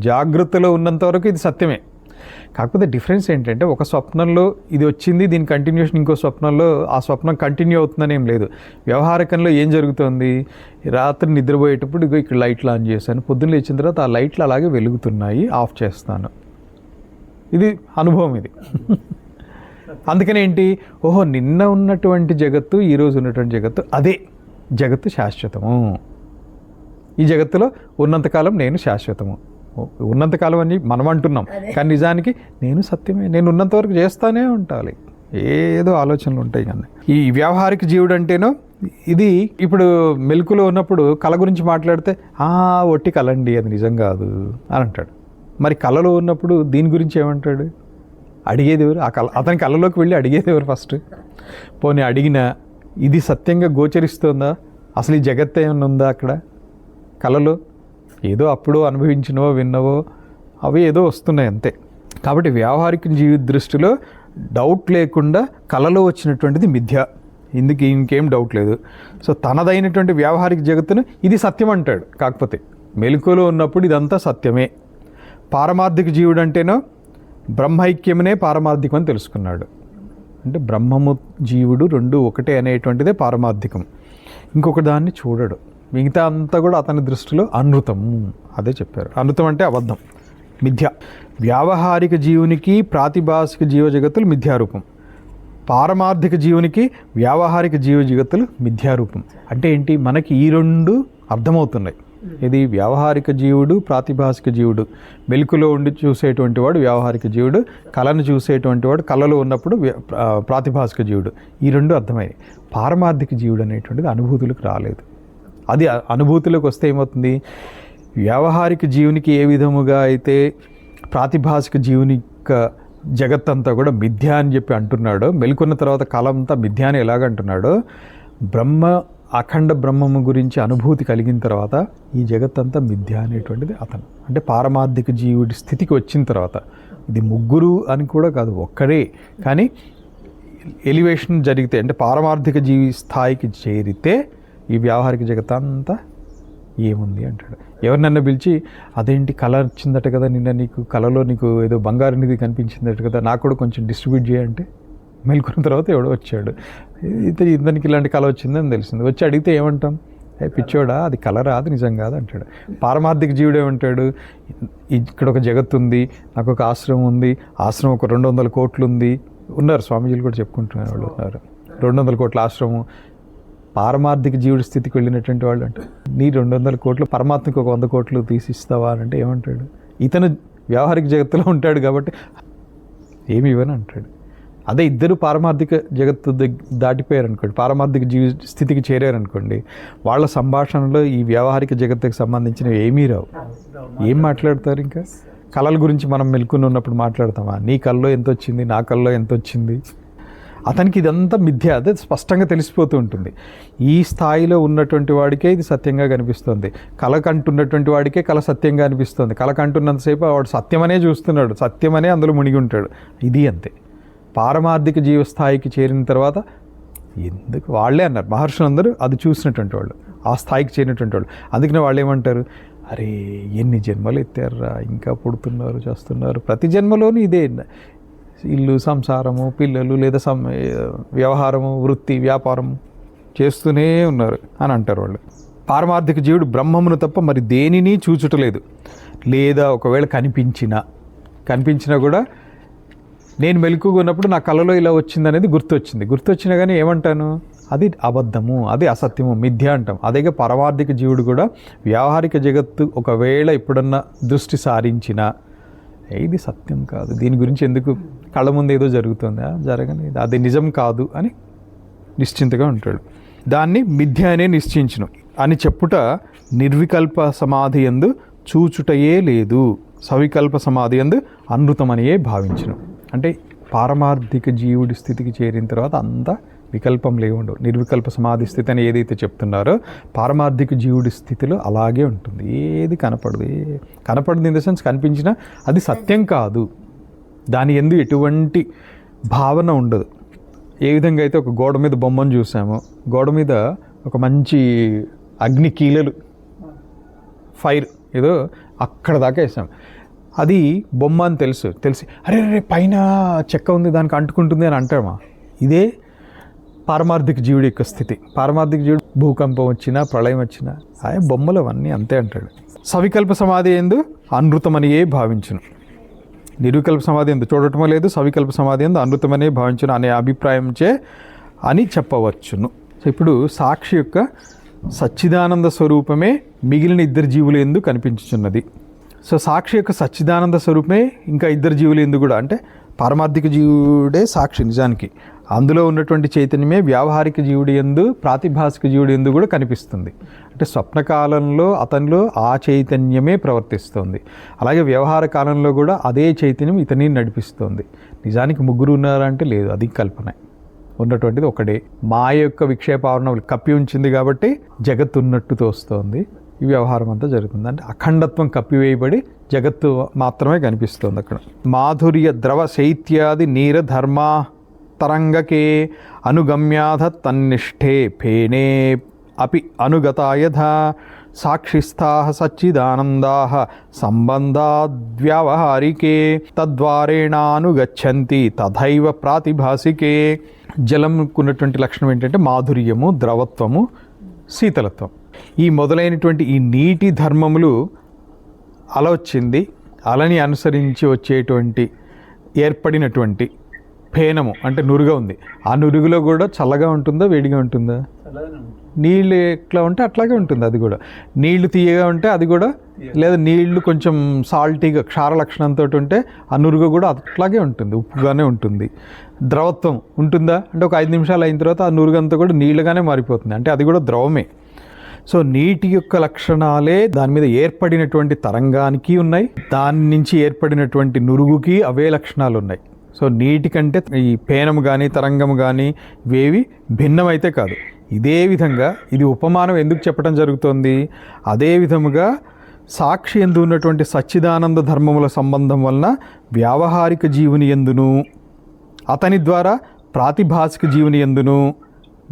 జాగ్రత్తలో ఉన్నంత వరకు ఇది సత్యమే. కాకపోతే డిఫరెన్స్ ఏంటంటే ఒక స్వప్నంలో ఇది వచ్చింది, దీని కంటిన్యూషన్ ఇంకో స్వప్నంలో ఆ స్వప్నం కంటిన్యూ అవుతుందని ఏం లేదు. వ్యవహారికంలో ఏం జరుగుతుంది? రాత్రి నిద్రపోయేటప్పుడు ఇగో ఇక్కడ లైట్లు ఆన్ చేశాను, పొద్దున్న లేచిన తర్వాత ఆ లైట్లు అలాగే వెలుగుతున్నాయి, ఆఫ్ చేస్తాను. ఇది అనుభవం. ఇది అందుకని ఏంటి, ఓహో నిన్న ఉన్నటువంటి జగత్తు ఈరోజు ఉన్నటువంటి జగత్తు అదే జగత్తు శాశ్వతము. ఈ జగత్తులో ఉన్నంతకాలం నేను శాశ్వతము. ఉన్నంతకాలం అని మనం అంటున్నాం, కానీ నిజానికి నేను సత్యమే, నేను ఉన్నంత వరకు చేస్తానే ఉండాలి. ఏదో ఆలోచనలు ఉంటాయి. కానీ ఈ వ్యావహారిక జీవుడు అంటేనో ఇది ఇప్పుడు మెలకులో ఉన్నప్పుడు కళ గురించి మాట్లాడితే ఒట్టి కలండి, అది నిజం కాదు అని అంటాడు. మరి కళలో ఉన్నప్పుడు దీని గురించి ఏమంటాడు? అడిగేది ఎవరు? ఆ కళ అతని కళలోకి వెళ్ళి అడిగేది ఎవరు ఫస్ట్? పోనీ అడిగినా ఇది సత్యంగా గోచరిస్తుందా? అసలు ఈ జగత్ ఏమన్నా ఉందా అక్కడ కళలో? ఏదో అప్పుడు అనుభవించినవో విన్నవో అవి ఏదో వస్తున్నాయి అంతే. కాబట్టి వ్యావహారిక జీవిత దృష్టిలో డౌట్ లేకుండా కళలో వచ్చినటువంటిది మిథ్య, ఇంకేం డౌట్ లేదు. సో తనదైనటువంటి వ్యావహారిక జగత్తును ఇది సత్యం అంటాడు. కాకపోతే మెలకువలో ఉన్నప్పుడు ఇదంతా సత్యమే. పారమార్థిక జీవుడు అంటేనో బ్రహ్మైక్యమనే పారమార్థికం అని తెలుసుకున్నాడు. అంటే బ్రహ్మము జీవుడు రెండు ఒకటే అనేటువంటిదే పారమార్థికం. ఇంకొక దాన్ని చూడడు. మిగతా అంతా కూడా అతని దృష్టిలో అనృతము. అదే చెప్పారు. అనృతం అంటే అబద్ధం, మిథ్య. వ్యావహారిక జీవునికి ప్రాతిభాసిక జీవ జగత్తులు మిథ్యారూపం, పారమార్థిక జీవునికి వ్యావహారిక జీవ జగత్తులు మిథ్యారూపం. అంటే ఏంటి? మనకి ఈ రెండు అర్థమవుతున్నాయి. ఇది వ్యావహారిక జీవుడు, ప్రాతిభాసిక జీవుడు. మెలకులో ఉండి చూసేటువంటి వాడు వ్యావహారిక జీవుడు, కళను చూసేటువంటి వాడు కళలో ఉన్నప్పుడు ప్రాతిభాసిక జీవుడు. ఈ రెండు అర్థమైనవి. పారమార్థిక జీవుడు అనేటువంటిది అనుభూతులకు రాలేదు. అది అనుభూతులకు వస్తే ఏమవుతుంది? వ్యావహారిక జీవునికి ఏ విధముగా అయితే ప్రాతిభాసిక జీవుని జగత్తంతా కూడా మిథ్య అని చెప్పి అంటున్నాడో, మెలుకున్న తర్వాత కాలంతా మిథ్య అని ఎలాగంటున్నాడో, అఖండ బ్రహ్మము గురించి అనుభూతి కలిగిన తర్వాత ఈ జగత్తంతా మిథ్య అనేటువంటిది అతను. అంటే పారమార్థిక జీవుడి స్థితికి వచ్చిన తర్వాత, ఇది ముగ్గురు అని కూడా కాదు, ఒక్కడే. కానీ ఎలివేషన్ జరిగితే, అంటే పారమార్థిక జీవి స్థాయికి చేరితే ఈ వ్యావహారిక జగత్తంతా ఏముంది అంటాడు. ఎవరినన్నా పిలిచి, అదేంటి కళ వచ్చిందట కదా నిన్న, నీకు కళలో నీకు ఏదో బంగారు నిధి కనిపించిందట కదా, నాకు కూడా కొంచెం డిస్ట్రిబ్యూట్ చేయంటే, మెలుకున్న తర్వాత ఎవడో వచ్చాడు, ఇతనికి ఇలాంటి కళ వచ్చిందని తెలిసింది. వచ్చి అడిగితే ఏమంటాం? పిచ్చోడా, అది కళ రాదు, నిజం కాదు అంటాడు. పారమార్థిక జీవుడు ఏమంటాడు? ఇక్కడ ఒక జగత్తు ఉంది, నాకు ఒక ఆశ్రమం ఉంది, ఆశ్రమం ఒక 200 కోట్లు ఉంది. ఉన్నారు స్వామీజీలు కూడా చెప్పుకుంటున్నారు, వాళ్ళు ఉన్నారు 200 కోట్ల ఆశ్రమం. పారమార్థిక జీవుడి స్థితికి వెళ్ళినటువంటి వాళ్ళు అంటారు, నీ 200 కోట్లు పరమాత్మకు ఒక 100 కోట్లు తీసిస్తావా అంటే ఏమంటాడు? ఇతను వ్యావహారిక జగత్తులో ఉంటాడు కాబట్టి ఏమి ఇవ్వని అంటాడు. అదే ఇద్దరు పారమార్థిక జగత్తు దాటిపోయారు అనుకోండి, పారమార్థిక జీవి స్థితికి చేరారనుకోండి, వాళ్ళ సంభాషణలో ఈ వ్యావహారిక జగత్తుకు సంబంధించినవి ఏమీ రావు. ఏం మాట్లాడతారు? ఇంకా కళల గురించి మనం మెలుకుని ఉన్నప్పుడు మాట్లాడతామా? నీ కళ్ళలో ఎంత వచ్చింది, నా కళ్ళలో ఎంత వచ్చింది? అతనికి ఇదంతా మిథ్య, అదే స్పష్టంగా తెలిసిపోతూ ఉంటుంది. ఈ స్థాయిలో ఉన్నటువంటి వాడికే ఇది సత్యంగా కనిపిస్తుంది, కళ కంటున్నటువంటి వాడికే కళ సత్యంగా అనిపిస్తుంది. కళ కంటున్నంతసేపు వాడు సత్యమనే చూస్తున్నాడు, సత్యమనే అందులో మునిగి ఉంటాడు. ఇది అంతే. పారమార్థిక జీవస్థాయికి చేరిన తర్వాత ఎందుకు వాళ్ళే అన్నారు మహర్షులందరూ, అది చూసినటువంటి వాళ్ళు, ఆ స్థాయికి చేరినటువంటి వాళ్ళు. అందుకనే వాళ్ళు ఏమంటారు? అరే ఎన్ని జన్మలు ఎత్తారా, ఇంకా పుడుతున్నారు, చేస్తున్నారు, ప్రతి జన్మలోనూ ఇదే ఇల్లు, సంసారము, పిల్లలు, లేదా వ్యవహారము, వృత్తి, వ్యాపారం చేస్తూనే ఉన్నారు అని అంటారు వాళ్ళు. పారమార్థిక జీవుడు బ్రహ్మమును తప్ప మరి దేనిని చూచుటలేదు, లేదా ఒకవేళ కనిపించినా కూడా నేను మెలకుగా ఉన్నప్పుడు నా కళలో ఇలా వచ్చిందనేది గుర్తొచ్చినా కానీ ఏమంటాను? అది అబద్ధము, అది అసత్యము, మిథ్య అంటాం. అదేగా పారమార్థిక జీవుడు కూడా వ్యావహారిక జగత్తు ఒకవేళ ఎప్పుడన్నా దృష్టి సారించినా ఇది సత్యం కాదు, దీని గురించి ఎందుకు, కళ్ళ ముందు ఏదో జరుగుతుందా, జరగని, అది నిజం కాదు అని నిశ్చింతగా ఉంటాడు. దాన్ని మిథ్య అనే నిశ్చయించును అని చెప్పుట నిర్వికల్ప సమాధి యందు చూచుటయే లేదు, సవికల్ప సమాధి యందు అనృతమనియే భావించును. అంటే పారమార్థిక జీవుడి స్థితికి చేరిన తర్వాత అంతా వికల్పం లేవుండవు. నిర్వికల్ప సమాధి స్థితి అని ఏదైతే చెప్తున్నారో పారమార్థిక జీవుడి స్థితిలో అలాగే ఉంటుంది. ఏది కనపడదు ఇన్ ద సెన్స్ కనిపించినా అది సత్యం కాదు, దాని యందు ఎటువంటి భావన ఉండదు. ఏ విధంగా అయితే ఒక గోడ మీద బొమ్మను చూసామో, గోడ మీద ఒక మంచి అగ్ని కీలలు, ఫైర్ ఏదో అక్కడ దాకా వేసాం, అది బొమ్మ అని తెలిసి అరే పైన చెక్క ఉంది దానికి అంటుకుంటుంది అని అంటామా? ఇదే పారమార్థిక జీవుడి యొక్క స్థితి. పారమార్థిక జీవుడు భూకంపం వచ్చినా, ప్రళయం వచ్చినా బొమ్మలు అవన్నీ అంతే అంటాడు. సవికల్ప సమాధి యందు అనృతమనియే భావించును. నిర్వికల్ప సమాధి యందు చూడటమో లేదు, సవికల్ప సమాధి యందు అనృతమనే భావించును అనే అభిప్రాయంచే అని చెప్పవచ్చును. సో ఇప్పుడు సాక్షి యొక్క సచ్చిదానంద స్వరూపమే మిగిలిన ఇద్దరు జీవుల యందు కనిపించుచున్నది. సో సాక్షి యొక్క సచ్చిదానంద స్వరూపమే ఇంకా ఇద్దరు జీవులు ఎందు కూడా, అంటే పారమార్థిక జీవుడే సాక్షి నిజానికి, అందులో ఉన్నటువంటి చైతన్యమే వ్యావహారిక జీవుడి యందు ప్రాతిభాసిక జీవుడి యందు కూడా కనిపిస్తుంది. అంటే స్వప్నకాలంలో అతనిలో ఆ చైతన్యమే ప్రవర్తిస్తుంది, అలాగే వ్యవహార కాలంలో కూడా అదే చైతన్యం ఇతని నడిపిస్తుంది. నిజానికి ముగ్గురు ఉన్నారంటే లేదు, అది కల్పన. ఉన్నటువంటిది ఒకడే. మాయ యొక్క విక్షేపావరణం కప్పి ఉంచింది కాబట్టి జగత్తు ఉన్నట్టు తోస్తోంది. ఈ వ్యవహారం అంతా జరుగుతుంది. అంటే అఖండత్వం కప్పివేయబడి జగత్తు మాత్రమే కనిపిస్తుంది అక్కడ. మాధుర్య ద్రవ శైత్యాది నీర ధర్మ తరంగకే అనుగమ్యాధ తన్నిష్ఠే ఫేనే అపి అనుగతాయథ సాక్షిస్థాః సచ్చిదానందాః సంబంధాద్వ్యావహారికే తద్వారేణానుగచ్చంతి తథైవ ప్రాతిభాసికే. జలంకున్నటువంటి లక్షణం ఏంటంటే మాధుర్యము, ద్రవత్వము, శీతలత్వం. ఈ మొదలైనటువంటి ఈ నీటి ధర్మములు అల వచ్చింది, అలని అనుసరించి వచ్చేటువంటి ఏర్పడినటువంటి ఫేనము అంటే నురుగ ఉంది. ఆ నురుగులో కూడా చల్లగా ఉంటుందా వేడిగా ఉంటుందా? నీళ్ళు ఎట్లా ఉంటే అట్లాగే ఉంటుంది అది కూడా. నీళ్లు తీయగా ఉంటే అది కూడా, లేదా నీళ్లు కొంచెం సాల్టీగా క్షార లక్షణంతో ఉంటే ఆ నురుగు కూడా అట్లాగే ఉంటుంది, ఉప్పుగానే ఉంటుంది. ద్రవత్వం ఉంటుందా అంటే ఒక 5 నిమిషాలు అయిన తర్వాత ఆ నురుగంతా కూడా నీళ్ళుగానే మారిపోతుంది, అంటే అది కూడా ద్రవమే. సో నీటి యొక్క లక్షణాలే దాని మీద ఏర్పడినటువంటి తరంగానికి ఉన్నాయి, దాని నుంచి ఏర్పడినటువంటి నురుగుకి అవే లక్షణాలు ఉన్నాయి. సో నీటి కంటే ఈ పేనము కానీ తరంగము కానీ ఇవేవి భిన్నమైతే కాదు. ఇదే విధంగా ఇది ఉపమానం ఎందుకు చెప్పడం జరుగుతోంది? అదే విధముగా సాక్షి యందు ఉన్నటువంటి సచ్చిదానంద ధర్మముల సంబంధం వలన వ్యావహారిక జీవుని యందును అతని ద్వారా ప్రాతిభాసిక జీవుని యందును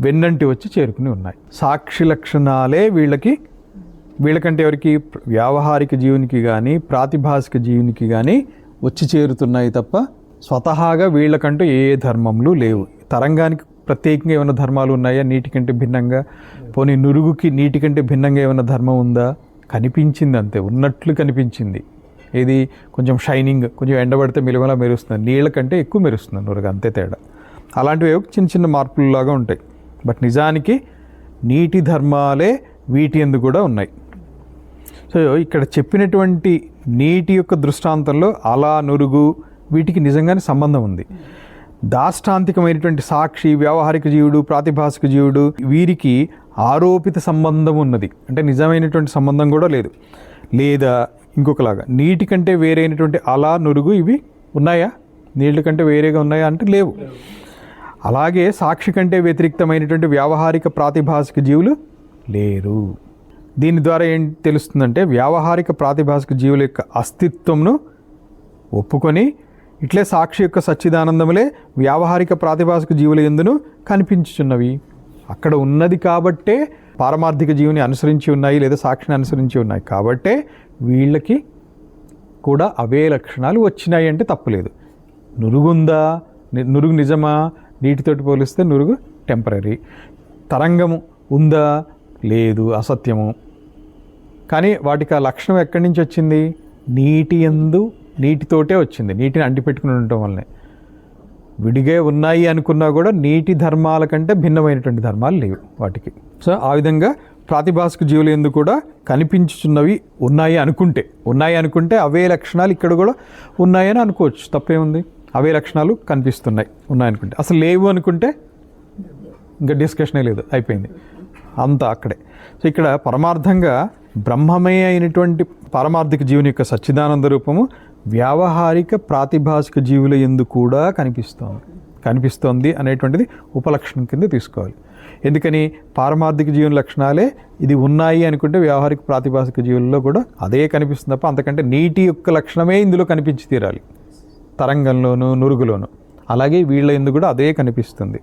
వెన్నంటి వచ్చి చేరుకుని ఉన్నాయి. సాక్షి లక్షణాలే వీళ్ళకంటే ఎవరికి? వ్యావహారిక జీవునికి కానీ ప్రాతిభాసిక జీవునికి కానీ వచ్చి చేరుతున్నాయి తప్ప స్వతహాగా వీళ్ళకంటూ ఏ ధర్మములు లేవు. తరంగానికి ప్రత్యేకంగా ఏమైనా ధర్మాలు ఉన్నాయా నీటి కంటే భిన్నంగా? పోనీ నురుగుకి నీటి కంటే భిన్నంగా ఏమైనా ధర్మం ఉందా? కనిపించింది అంతే, ఉన్నట్లు కనిపించింది. ఇది కొంచెం షైనింగ్, కొంచెం ఎండబడితే మిలువలా మెరుస్తుంది, నీళ్ళ కంటే ఎక్కువ మెరుస్తుంది నురుగు, అంతే తేడా. అలాంటివి చిన్న చిన్న మార్పులలాగా ఉంటాయి. బట్ నిజానికి నీటి ధర్మాలే వీటి యందు కూడా ఉన్నాయి. సో ఇక్కడ చెప్పినటువంటి నీటి యొక్క దృష్టాంతంలో అలా నురుగు వీటికి నిజంగానే సంబంధం ఉంది. దాష్టాంతికమైనటువంటి సాక్షి, వ్యావహారిక జీవుడు, ప్రాతిభాసిక జీవుడు వీరికి ఆరోపిత సంబంధం ఉన్నది, అంటే నిజమైనటువంటి సంబంధం కూడా లేదు. లేదా ఇంకొకలాగా నీటి కంటే వేరైనటువంటి అలా నురుగు ఇవి ఉన్నాయా? నీళ్ళ కంటే వేరేగా ఉన్నాయా అంటే లేవు. అలాగే సాక్షి కంటే వ్యతిరిక్తమైనటువంటి వ్యావహారిక ప్రాతిభాసిక జీవులు లేరు. దీని ద్వారా ఏం తెలుస్తుందంటే వ్యావహారిక ప్రాతిభాసిక జీవుల యొక్క అస్తిత్వంను ఒప్పుకొని ఇట్లే సాక్షి యొక్క సచ్చిదానందములే వ్యావహారిక ప్రాతిభాసిక జీవుల యందును కనిపించుచున్నవి. అక్కడ ఉన్నది కాబట్టే పారమార్థిక జీవుని అనుసరించి ఉన్నాయి, లేదా సాక్షిని అనుసరించి ఉన్నాయి కాబట్టే వీళ్ళకి కూడా అవే లక్షణాలు వచ్చినాయి అంటే తప్పులేదు. నురుగుందా? నురుగు నిజమా? నీటితోటి పోలిస్తే నురుగు టెంపరీ. తరంగము ఉందా? లేదు, అసత్యము. కానీ వాటికి ఆ లక్షణం ఎక్కడి నుంచి వచ్చింది? నీటి యందు నీటితోటే వచ్చింది, నీటిని అంటిపెట్టుకుని ఉండటం వల్లనే. విడిగా ఉన్నాయి అనుకున్నా కూడా నీటి ధర్మాల కంటే భిన్నమైనటువంటి ధర్మాలు లేవు వాటికి. సో ఆ విధంగా ప్రాతిభాసిక జీవులు యందు కూడా కనిపించుచున్నవి ఉన్నాయి అనుకుంటే అవే లక్షణాలు ఇక్కడ కూడా ఉన్నాయని అనుకోవచ్చు, తప్పేముంది? అవే లక్షణాలు కనిపిస్తున్నాయి ఉన్నాయనుకుంటే. అసలు లేవు అనుకుంటే ఇంకా డిస్కషనే లేదు, అయిపోయింది అంతా అక్కడే. సో ఇక్కడ పరమార్థంగా బ్రహ్మమే అయినటువంటి పారమార్థిక జీవుని యొక్క సచ్చిదానంద రూపము వ్యావహారిక ప్రాతిభాసిక జీవుల యందు కూడా కనిపిస్తోంది అనేటువంటిది ఉపలక్షణం కింద తీసుకోవాలి. ఎందుకని? పారమార్థిక జీవుని లక్షణాలే ఇది ఉన్నాయి అనుకుంటే వ్యావహారిక ప్రాతిభాసిక జీవుల్లో కూడా అదే కనిపిస్తుంది తప్ప అంతకంటే నీటి యొక్క లక్షణమే ఇందులో కనిపించి తీరాలి, తరంగంలోను నురుగులోను. అలాగే వీళ్ళ యందు కూడా అదే కనిపిస్తుంది.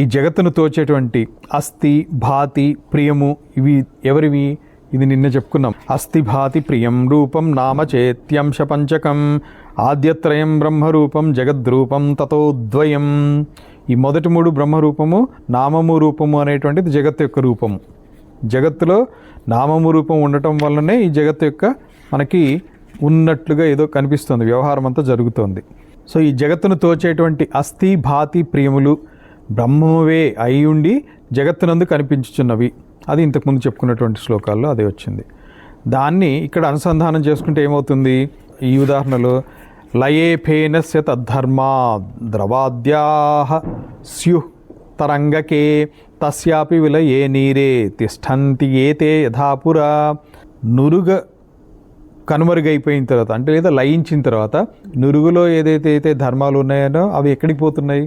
ఈ జగత్తును తోచేటువంటి అస్థి, భాతి, ప్రియము ఇవి ఎవరివి? ఇది నిన్న చెప్పుకున్నాం. అస్థి భాతి ప్రియం రూపం నామ చేత్యంశ పంచకం ఆద్యత్రయం బ్రహ్మరూపం జగద్రూపం తతోద్వయం. ఈ మొదటి 3 బ్రహ్మరూపము, నామము, రూపము అనేటువంటిది జగత్తు యొక్క రూపము. జగత్తులో నామము రూపం ఉండటం వల్లనే ఈ జగత్తు యొక్క మనకి ఉన్నట్లుగా ఏదో కనిపిస్తుంది, వ్యవహారం అంతా జరుగుతోంది. సో ఈ జగత్తును తోచేటువంటి అస్థి, భాతి, ప్రియములు బ్రహ్మవే అయి ఉండి జగత్తునందు కనిపించుచున్నవి. అది ఇంతకుముందు చెప్పుకున్నటువంటి శ్లోకాల్లో అదే వచ్చింది. దాన్ని ఇక్కడ అనుసంధానం చేసుకుంటే ఏమవుతుంది? ఈ ఉదాహరణలో లయే ఫేనస్య తద్ధర్మా ద్రవాద్యాః స్యు తరంగకే తస్యాపి విలయే నీరే తిష్టంతి ఏతే యథాపురా. నురుగ కనుమరుగైపోయిన తర్వాత అంటే లేదా లయించిన తర్వాత నురుగులో ఏదైతే ధర్మాలు ఉన్నాయో అవి ఎక్కడికి పోతున్నాయి?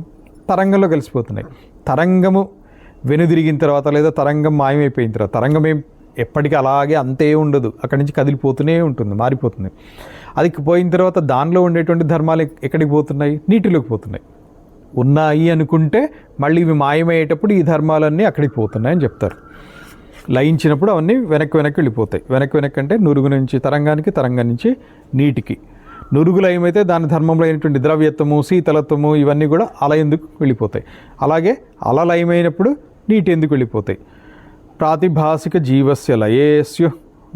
తరంగంలో కలిసిపోతున్నాయి. తరంగము వెనుదిరిగిన తర్వాత లేదా తరంగం మాయమైపోయిన తర్వాత, తరంగం ఎప్పటికీ అలాగే అంతే ఉండదు, అక్కడి నుంచి కదిలిపోతూనే ఉంటుంది, మారిపోతుంది. అది పోయిన తర్వాత దానిలో ఉండేటువంటి ధర్మాలు ఎక్కడికి పోతున్నాయి? నీటిలోకి పోతున్నాయి. ఉన్నాయి అనుకుంటే మళ్ళీ ఇవి మాయమయ్యేటప్పుడు ఈ ధర్మాలన్నీ అక్కడికి పోతున్నాయని చెప్తారు. లయించినప్పుడు అవన్నీ వెనక్కి వెళ్ళిపోతాయి. వెనక్కి అంటే నురుగు నుంచి తరంగానికి, తరంగం నుంచి నీటికి. నురుగు లయమైతే దాని ధర్మంలో అయినటువంటి ద్రవ్యత్వము, శీతలత్వము ఇవన్నీ కూడా అల ఎందుకు వెళ్ళిపోతాయి. అలాగే అల లయమైనప్పుడు నీటి ఎందుకు వెళ్ళిపోతాయి. ప్రాతిభాసిక జీవస్య లయేస్యు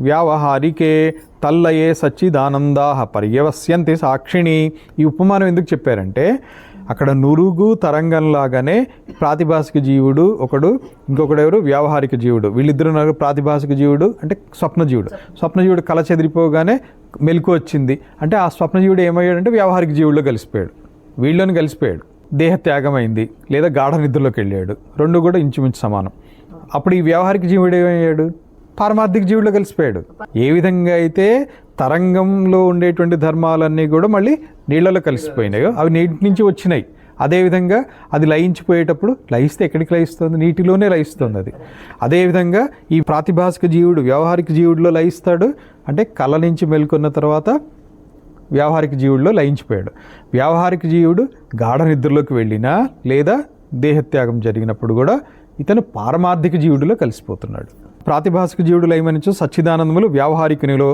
వ్యావహారికే తల్లయే సచ్చిదానందాః పర్యవస్యంతి సాక్షిణి. ఈ ఉపమానం ఎందుకు చెప్పారంటే అక్కడ నురుగు తరంగంలాగానే ప్రాతిభాసిక జీవుడు ఒకడు, ఇంకొకడు ఎవరు? వ్యావహారిక జీవుడు. వీళ్ళిద్దరు ఉన్నారు. ప్రాతిభాసిక జీవుడు అంటే స్వప్నజీవుడు. స్వప్నజీవుడు కళ చెదిరిపోగానే మెలకు వచ్చింది అంటే ఆ స్వప్నజీవుడు ఏమయ్యాడంటే వ్యావహారిక జీవుల్లో కలిసిపోయాడు, వీళ్ళని కలిసిపోయాడు. దేహత్యాగమైంది లేదా గాఢ నిద్రలోకి వెళ్ళాడు. రెండు కూడా ఇంచుమించు సమానం. అప్పుడు ఈ వ్యావహారిక జీవుడు ఏమయ్యాడు? పారమార్థిక జీవుల్లో కలిసిపోయాడు. ఏ విధంగా అయితే తరంగంలో ఉండేటువంటి ధర్మాలన్నీ కూడా మళ్ళీ నీళ్లలో కలిసిపోయినాయో అవి నీటి నుంచి వచ్చినాయి. అదేవిధంగా అది లయించిపోయేటప్పుడు, లయిస్తే ఎక్కడికి లయిస్తుంది? నీటిలోనే లయిస్తుంది అది. అదేవిధంగా ఈ ప్రాతిభాసిక జీవుడు వ్యావహారిక జీవుడిలో లయిస్తాడు అంటే కళ నుంచి మేల్కొన్న తర్వాత వ్యావహారిక జీవుడిలో లయించిపోయాడు. వ్యావహారిక జీవుడు గాఢ నిద్రలోకి వెళ్ళినా లేదా దేహత్యాగం జరిగినప్పుడు కూడా ఇతను పారమార్థిక జీవుడిలో కలిసిపోతున్నాడు. ప్రాతిభాసిక జీవుడు లయమనించో సచ్చిదానందములు వ్యావహారికునిలో,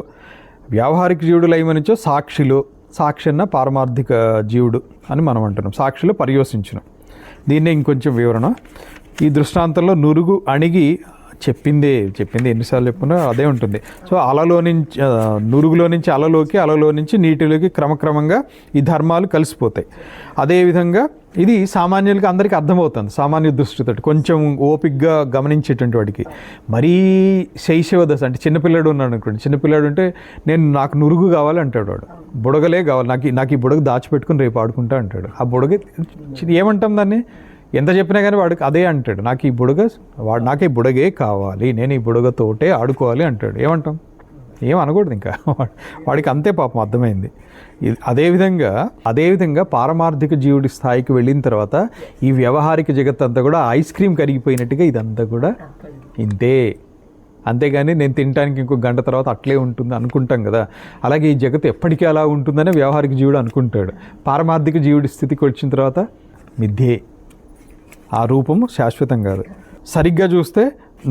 వ్యావహారిక జీవుడు లయమనించో సాక్షిలో. సాక్షి అన్న పారమార్థిక జీవుడు అని మనం అంటున్నాం. సాక్షిలో పర్యవసించను. దీన్నే ఇంకొంచెం వివరణ. ఈ దృష్టాంతంలో నురుగు అణిగి చెప్పింది ఎన్నిసార్లు చెప్పుకున్నా అదే ఉంటుంది. సో అలలో నుంచి నురుగులో నుంచి అలలోకి, అలలో నుంచి నీటిలోకి క్రమక్రమంగా ఈ ధర్మాలు కలిసిపోతాయి. అదేవిధంగా ఇది సామాన్యులకి అందరికీ అర్థమవుతుంది. సామాన్య దృష్టితో కొంచెం ఓపికగా గమనించేటువంటి వాడికి. మరీ శైశవ దశ అంటే చిన్నపిల్లాడు ఉన్నాడు అనుకోండి. చిన్నపిల్లాడు అంటే నాకు నురుగు కావాలి అంటాడు వాడు. బుడగలే కావాలి, నాకు ఈ బుడగ దాచిపెట్టుకుని రేపు ఆడుకుంటా అంటాడు. ఆ బుడగ ఏమంటాం దాన్ని? ఎంత చెప్పినా కానీ వాడికి అదే అంటాడు. నాకు ఈ బుడగే కావాలి, నేను ఈ బుడగతోటే ఆడుకోవాలి అంటాడు. ఏమంటాం? ఏం అనకూడదు ఇంకా. వాడికి అంతే పాపం అర్థమైంది. అదేవిధంగా పారమార్థిక జీవుడి స్థాయికి వెళ్ళిన తర్వాత ఈ వ్యవహారిక జగత్ అంతా కూడా ఐస్ క్రీమ్ కరిగిపోయినట్టుగా ఇదంతా కూడా ఇంతే. అంతేగాని నేను తినడానికి ఇంకో గంట తర్వాత అట్లే ఉంటుంది అనుకుంటాం కదా. అలాగే ఈ జగత్ ఎప్పటికీ అలా ఉంటుందని వ్యవహారిక జీవుడు అనుకుంటాడు. పారమార్థిక జీవుడి స్థితికి వచ్చిన తర్వాత మిథ్యే. ఆ రూపము శాశ్వతం కాదు. సరిగ్గా చూస్తే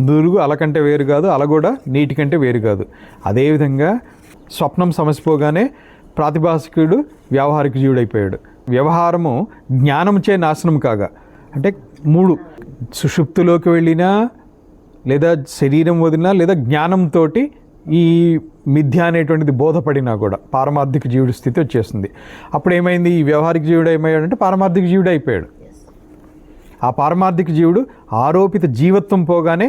నురుగు అల కంటే వేరు కాదు, అల కూడా నీటి కంటే వేరు కాదు. అదేవిధంగా స్వప్నం సమసిపోగానే ప్రాతిభాసికుడు వ్యావహారిక జీవుడు అయిపోయాడు. వ్యవహారము జ్ఞానంచే నాశనం కాగా అంటే 3 సుషుప్తిలోకి వెళ్ళినా లేదా శరీరం వదిలినా లేదా జ్ఞానంతో ఈ మిథ్య అనేటువంటిది బోధపడినా కూడా పారమార్థిక జీవుడి స్థితి వచ్చేస్తుంది. అప్పుడు ఏమైంది? ఈ వ్యవహారిక జీవుడు ఏమయ్యాడంటే పారమార్థిక జీవుడు అయిపోయాడు. ఆ పారమార్థిక జీవుడు ఆరోపిత జీవత్వం పోగానే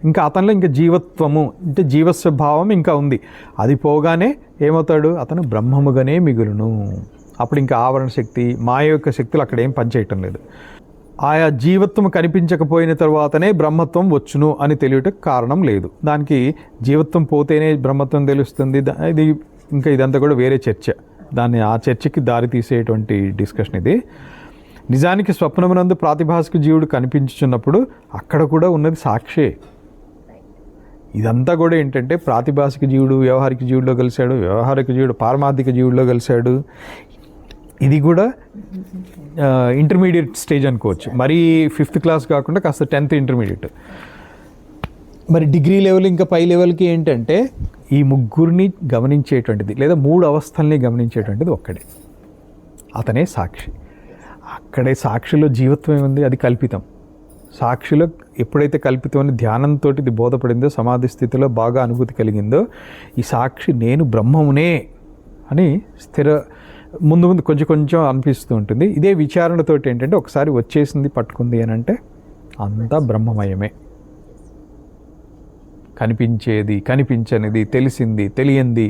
ఇంకా అతనిలో ఇంకా జీవత్వము అంటే జీవస్వభావం ఇంకా ఉంది. అది పోగానే ఏమవుతాడు? అతను బ్రహ్మముగానే మిగులును. అప్పుడు ఇంకా ఆవరణ శక్తి, మాయ యొక్క శక్తులు అక్కడ ఏం పనిచేయటం లేదు. ఆయా జీవత్వం కనిపించకపోయిన తర్వాతనే బ్రహ్మత్వం వచ్చును అని తెలియటకు కారణం లేదు. దానికి జీవత్వం పోతేనే బ్రహ్మత్వం తెలుస్తుంది. ఇదంతా కూడా వేరే చర్చ. ఆ చర్చకి దారి తీసేటువంటి డిస్కషన్ ఇది. నిజానికి స్వప్నమునందు ప్రాతిభాసిక జీవుడు కనిపించుచున్నప్పుడు అక్కడ కూడా ఉన్నది సాక్షే. ఇదంతా కూడా ఏంటంటే ప్రాతిభాసిక జీవుడు వ్యవహారిక జీవుడిలో కలిశాడు, వ్యవహారిక జీవుడు పారమార్థిక జీవుడిలో కలిశాడు. ఇది కూడా ఇంటర్మీడియట్ స్టేజ్ అనుకోవచ్చు. మరీ 5th క్లాస్ కాకుండా కాస్త 10th ఇంటర్మీడియట్. మరి డిగ్రీ లెవెల్ ఇంకా పై లెవెల్కి ఏంటంటే ఈ ముగ్గురిని గమనించేటువంటిది లేదా 3 అవస్థల్ని గమనించేటువంటిది ఒక్కడే. అతనే సాక్షి. అక్కడే సాక్షిలో జీవత్వం ఏముంది? అది కల్పితం. సాక్షిలో ఎప్పుడైతే కల్పితం అని ధ్యానంతో ఇది బోధపడిందో, సమాధి స్థితిలో బాగా అనుభూతి కలిగిందో, ఈ సాక్షి నేను బ్రహ్మమునే అని ముందు కొంచెం అనిపిస్తూ ఉంటుంది. ఇదే విచారణతోటి ఏంటంటే ఒకసారి వచ్చేసింది పట్టుకుంది అని అంటే అంతా బ్రహ్మమయమే. కనిపించేది, కనిపించనిది, తెలిసింది, తెలియంది,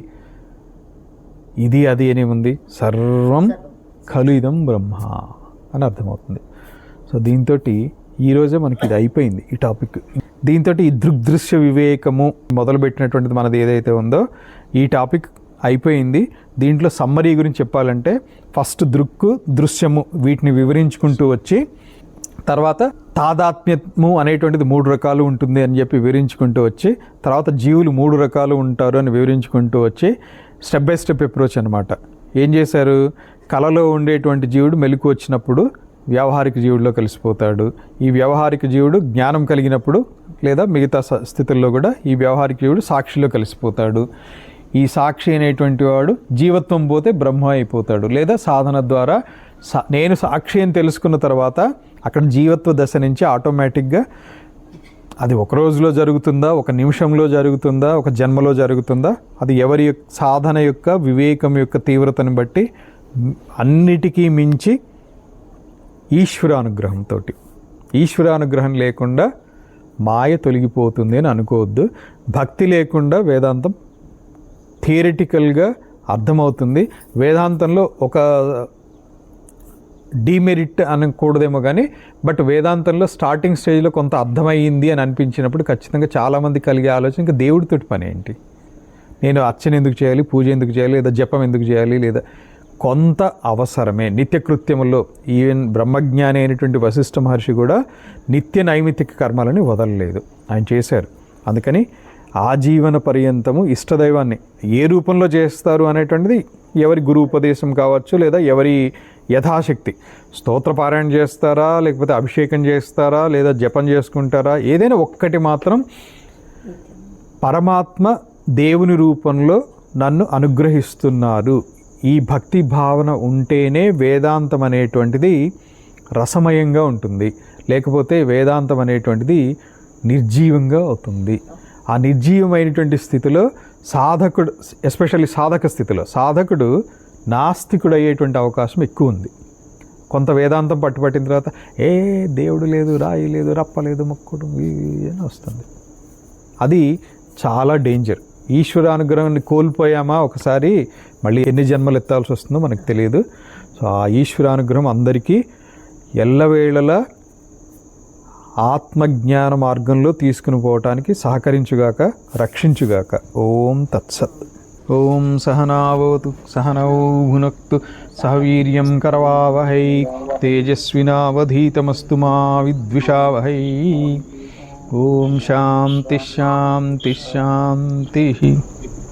ఇది అది అని ఉంది. సర్వం ఖలు ఇదం బ్రహ్మ అని అర్థమవుతుంది. సో దీంతో ఈరోజే మనకి ఇది అయిపోయింది ఈ టాపిక్. దీంతో ఈ దృగ్దృశ్య వివేకము మొదలుపెట్టినటువంటిది మనది ఏదైతే ఉందో ఈ టాపిక్ అయిపోయింది. దీంట్లో సమ్మరీ గురించి చెప్పాలంటే ఫస్ట్ దృక్కు, దృశ్యము వీటిని వివరించుకుంటూ వచ్చి తర్వాత తాదాత్మ్యము అనేటువంటిది 3 రకాలు ఉంటుంది అని చెప్పి వివరించుకుంటూ వచ్చి తర్వాత జీవులు 3 రకాలు ఉంటారు అని వివరించుకుంటూ వచ్చి స్టెప్ బై స్టెప్ అప్రోచ్ అనమాట. ఏం చేశారు? కలలో ఉండేటువంటి జీవుడు మెలకు వచ్చినప్పుడు వ్యావహారిక జీవుడిలో కలిసిపోతాడు. ఈ వ్యావహారిక జీవుడు జ్ఞానం కలిగినప్పుడు లేదా మిగతా స్థితుల్లో కూడా ఈ వ్యావహారిక జీవుడు సాక్షిలో కలిసిపోతాడు. ఈ సాక్షి అనేటువంటి వాడు జీవత్వం పోతే బ్రహ్మ అయిపోతాడు. లేదా సాధన ద్వారా నేను సాక్షి అని తెలుసుకున్న తర్వాత అక్కడ జీవత్వ దశ నుంచి ఆటోమేటిక్గా అది ఒక రోజులో జరుగుతుందా, ఒక నిమిషంలో జరుగుతుందా, ఒక జన్మలో జరుగుతుందా, అది ఎవరి సాధన యొక్క వివేకం యొక్క తీవ్రతను బట్టి అన్నిటికీ మించి ఈశ్వరానుగ్రహంతో. ఈశ్వరానుగ్రహం లేకుండా మాయ తొలగిపోతుంది అని అనుకోవద్దు. భక్తి లేకుండా వేదాంతం థియరిటికల్గా అర్థమవుతుంది. వేదాంతంలో ఒక డీమెరిట్ అనకూడదేమో కానీ బట్ వేదాంతంలో స్టార్టింగ్ స్టేజ్లో కొంత అర్థమయ్యింది అని అనిపించినప్పుడు ఖచ్చితంగా చాలామంది కలిగే ఆలోచన ఇంకా దేవుడితోటి పని ఏంటి, నేను అర్చన ఎందుకు చేయాలి, పూజ ఎందుకు చేయాలి, లేదా జపం ఎందుకు చేయాలి, లేదా కొంత అవసరమే. నిత్యకృత్యములో ఈవెన్ బ్రహ్మజ్ఞాని అయినటువంటి వశిష్ఠ మహర్షి కూడా నిత్య నైమిత్తిక కర్మలని వదలలేదు, ఆయన చేశారు. అందుకని ఆజీవన పర్యంతము ఇష్టదైవాన్ని ఏ రూపంలో చేస్తారు అనేటువంటిది ఎవరి గురు ఉపదేశం కావచ్చు, లేదా ఎవరి యథాశక్తి. స్తోత్రపారాయణ చేస్తారా, లేకపోతే అభిషేకం చేస్తారా, లేదా జపం చేసుకుంటారా, ఏదైనా ఒక్కటి మాత్రం పరమాత్మ దేవుని రూపంలో నన్ను అనుగ్రహిస్తున్నారు, ఈ భక్తి భావన ఉంటేనే వేదాంతం అనేటువంటిది రసమయంగా ఉంటుంది. లేకపోతే వేదాంతం అనేటువంటిది నిర్జీవంగా అవుతుంది. ఆ నిర్జీవమైనటువంటి స్థితిలో సాధకుడు, ఎస్పెషల్లీ సాధక స్థితిలో సాధకుడు నాస్తికుడు అయ్యేటువంటి అవకాశం ఎక్కువ ఉంది. కొంత వేదాంతం పట్టుపట్టిన తర్వాత దేవుడు లేదు, రాయి లేదు, రప్ప లేదు, మొక్కుడు అని వస్తుంది. అది చాలా డేంజర్. ఈశ్వరానుగ్రహాన్ని కోల్పోయామా ఒకసారి మళ్ళీ ఎన్ని జన్మలు ఎత్తాల్సి వస్తుందో మనకు తెలియదు. సో ఆ ఈశ్వరానుగ్రహం అందరికీ ఎల్లవేళలా ఆత్మజ్ఞాన మార్గంలో తీసుకుని పోవటానికి సహకరించుగాక, రక్షించుగాక. ఓం తత్సత్. ఓం సహనావతు సహనౌ భునక్తు సహ వీర్యం కరవావహై తేజస్వినావధీతమస్తు మా విద్విషావహై. ఓం శాంతి శాంతి శాంతి.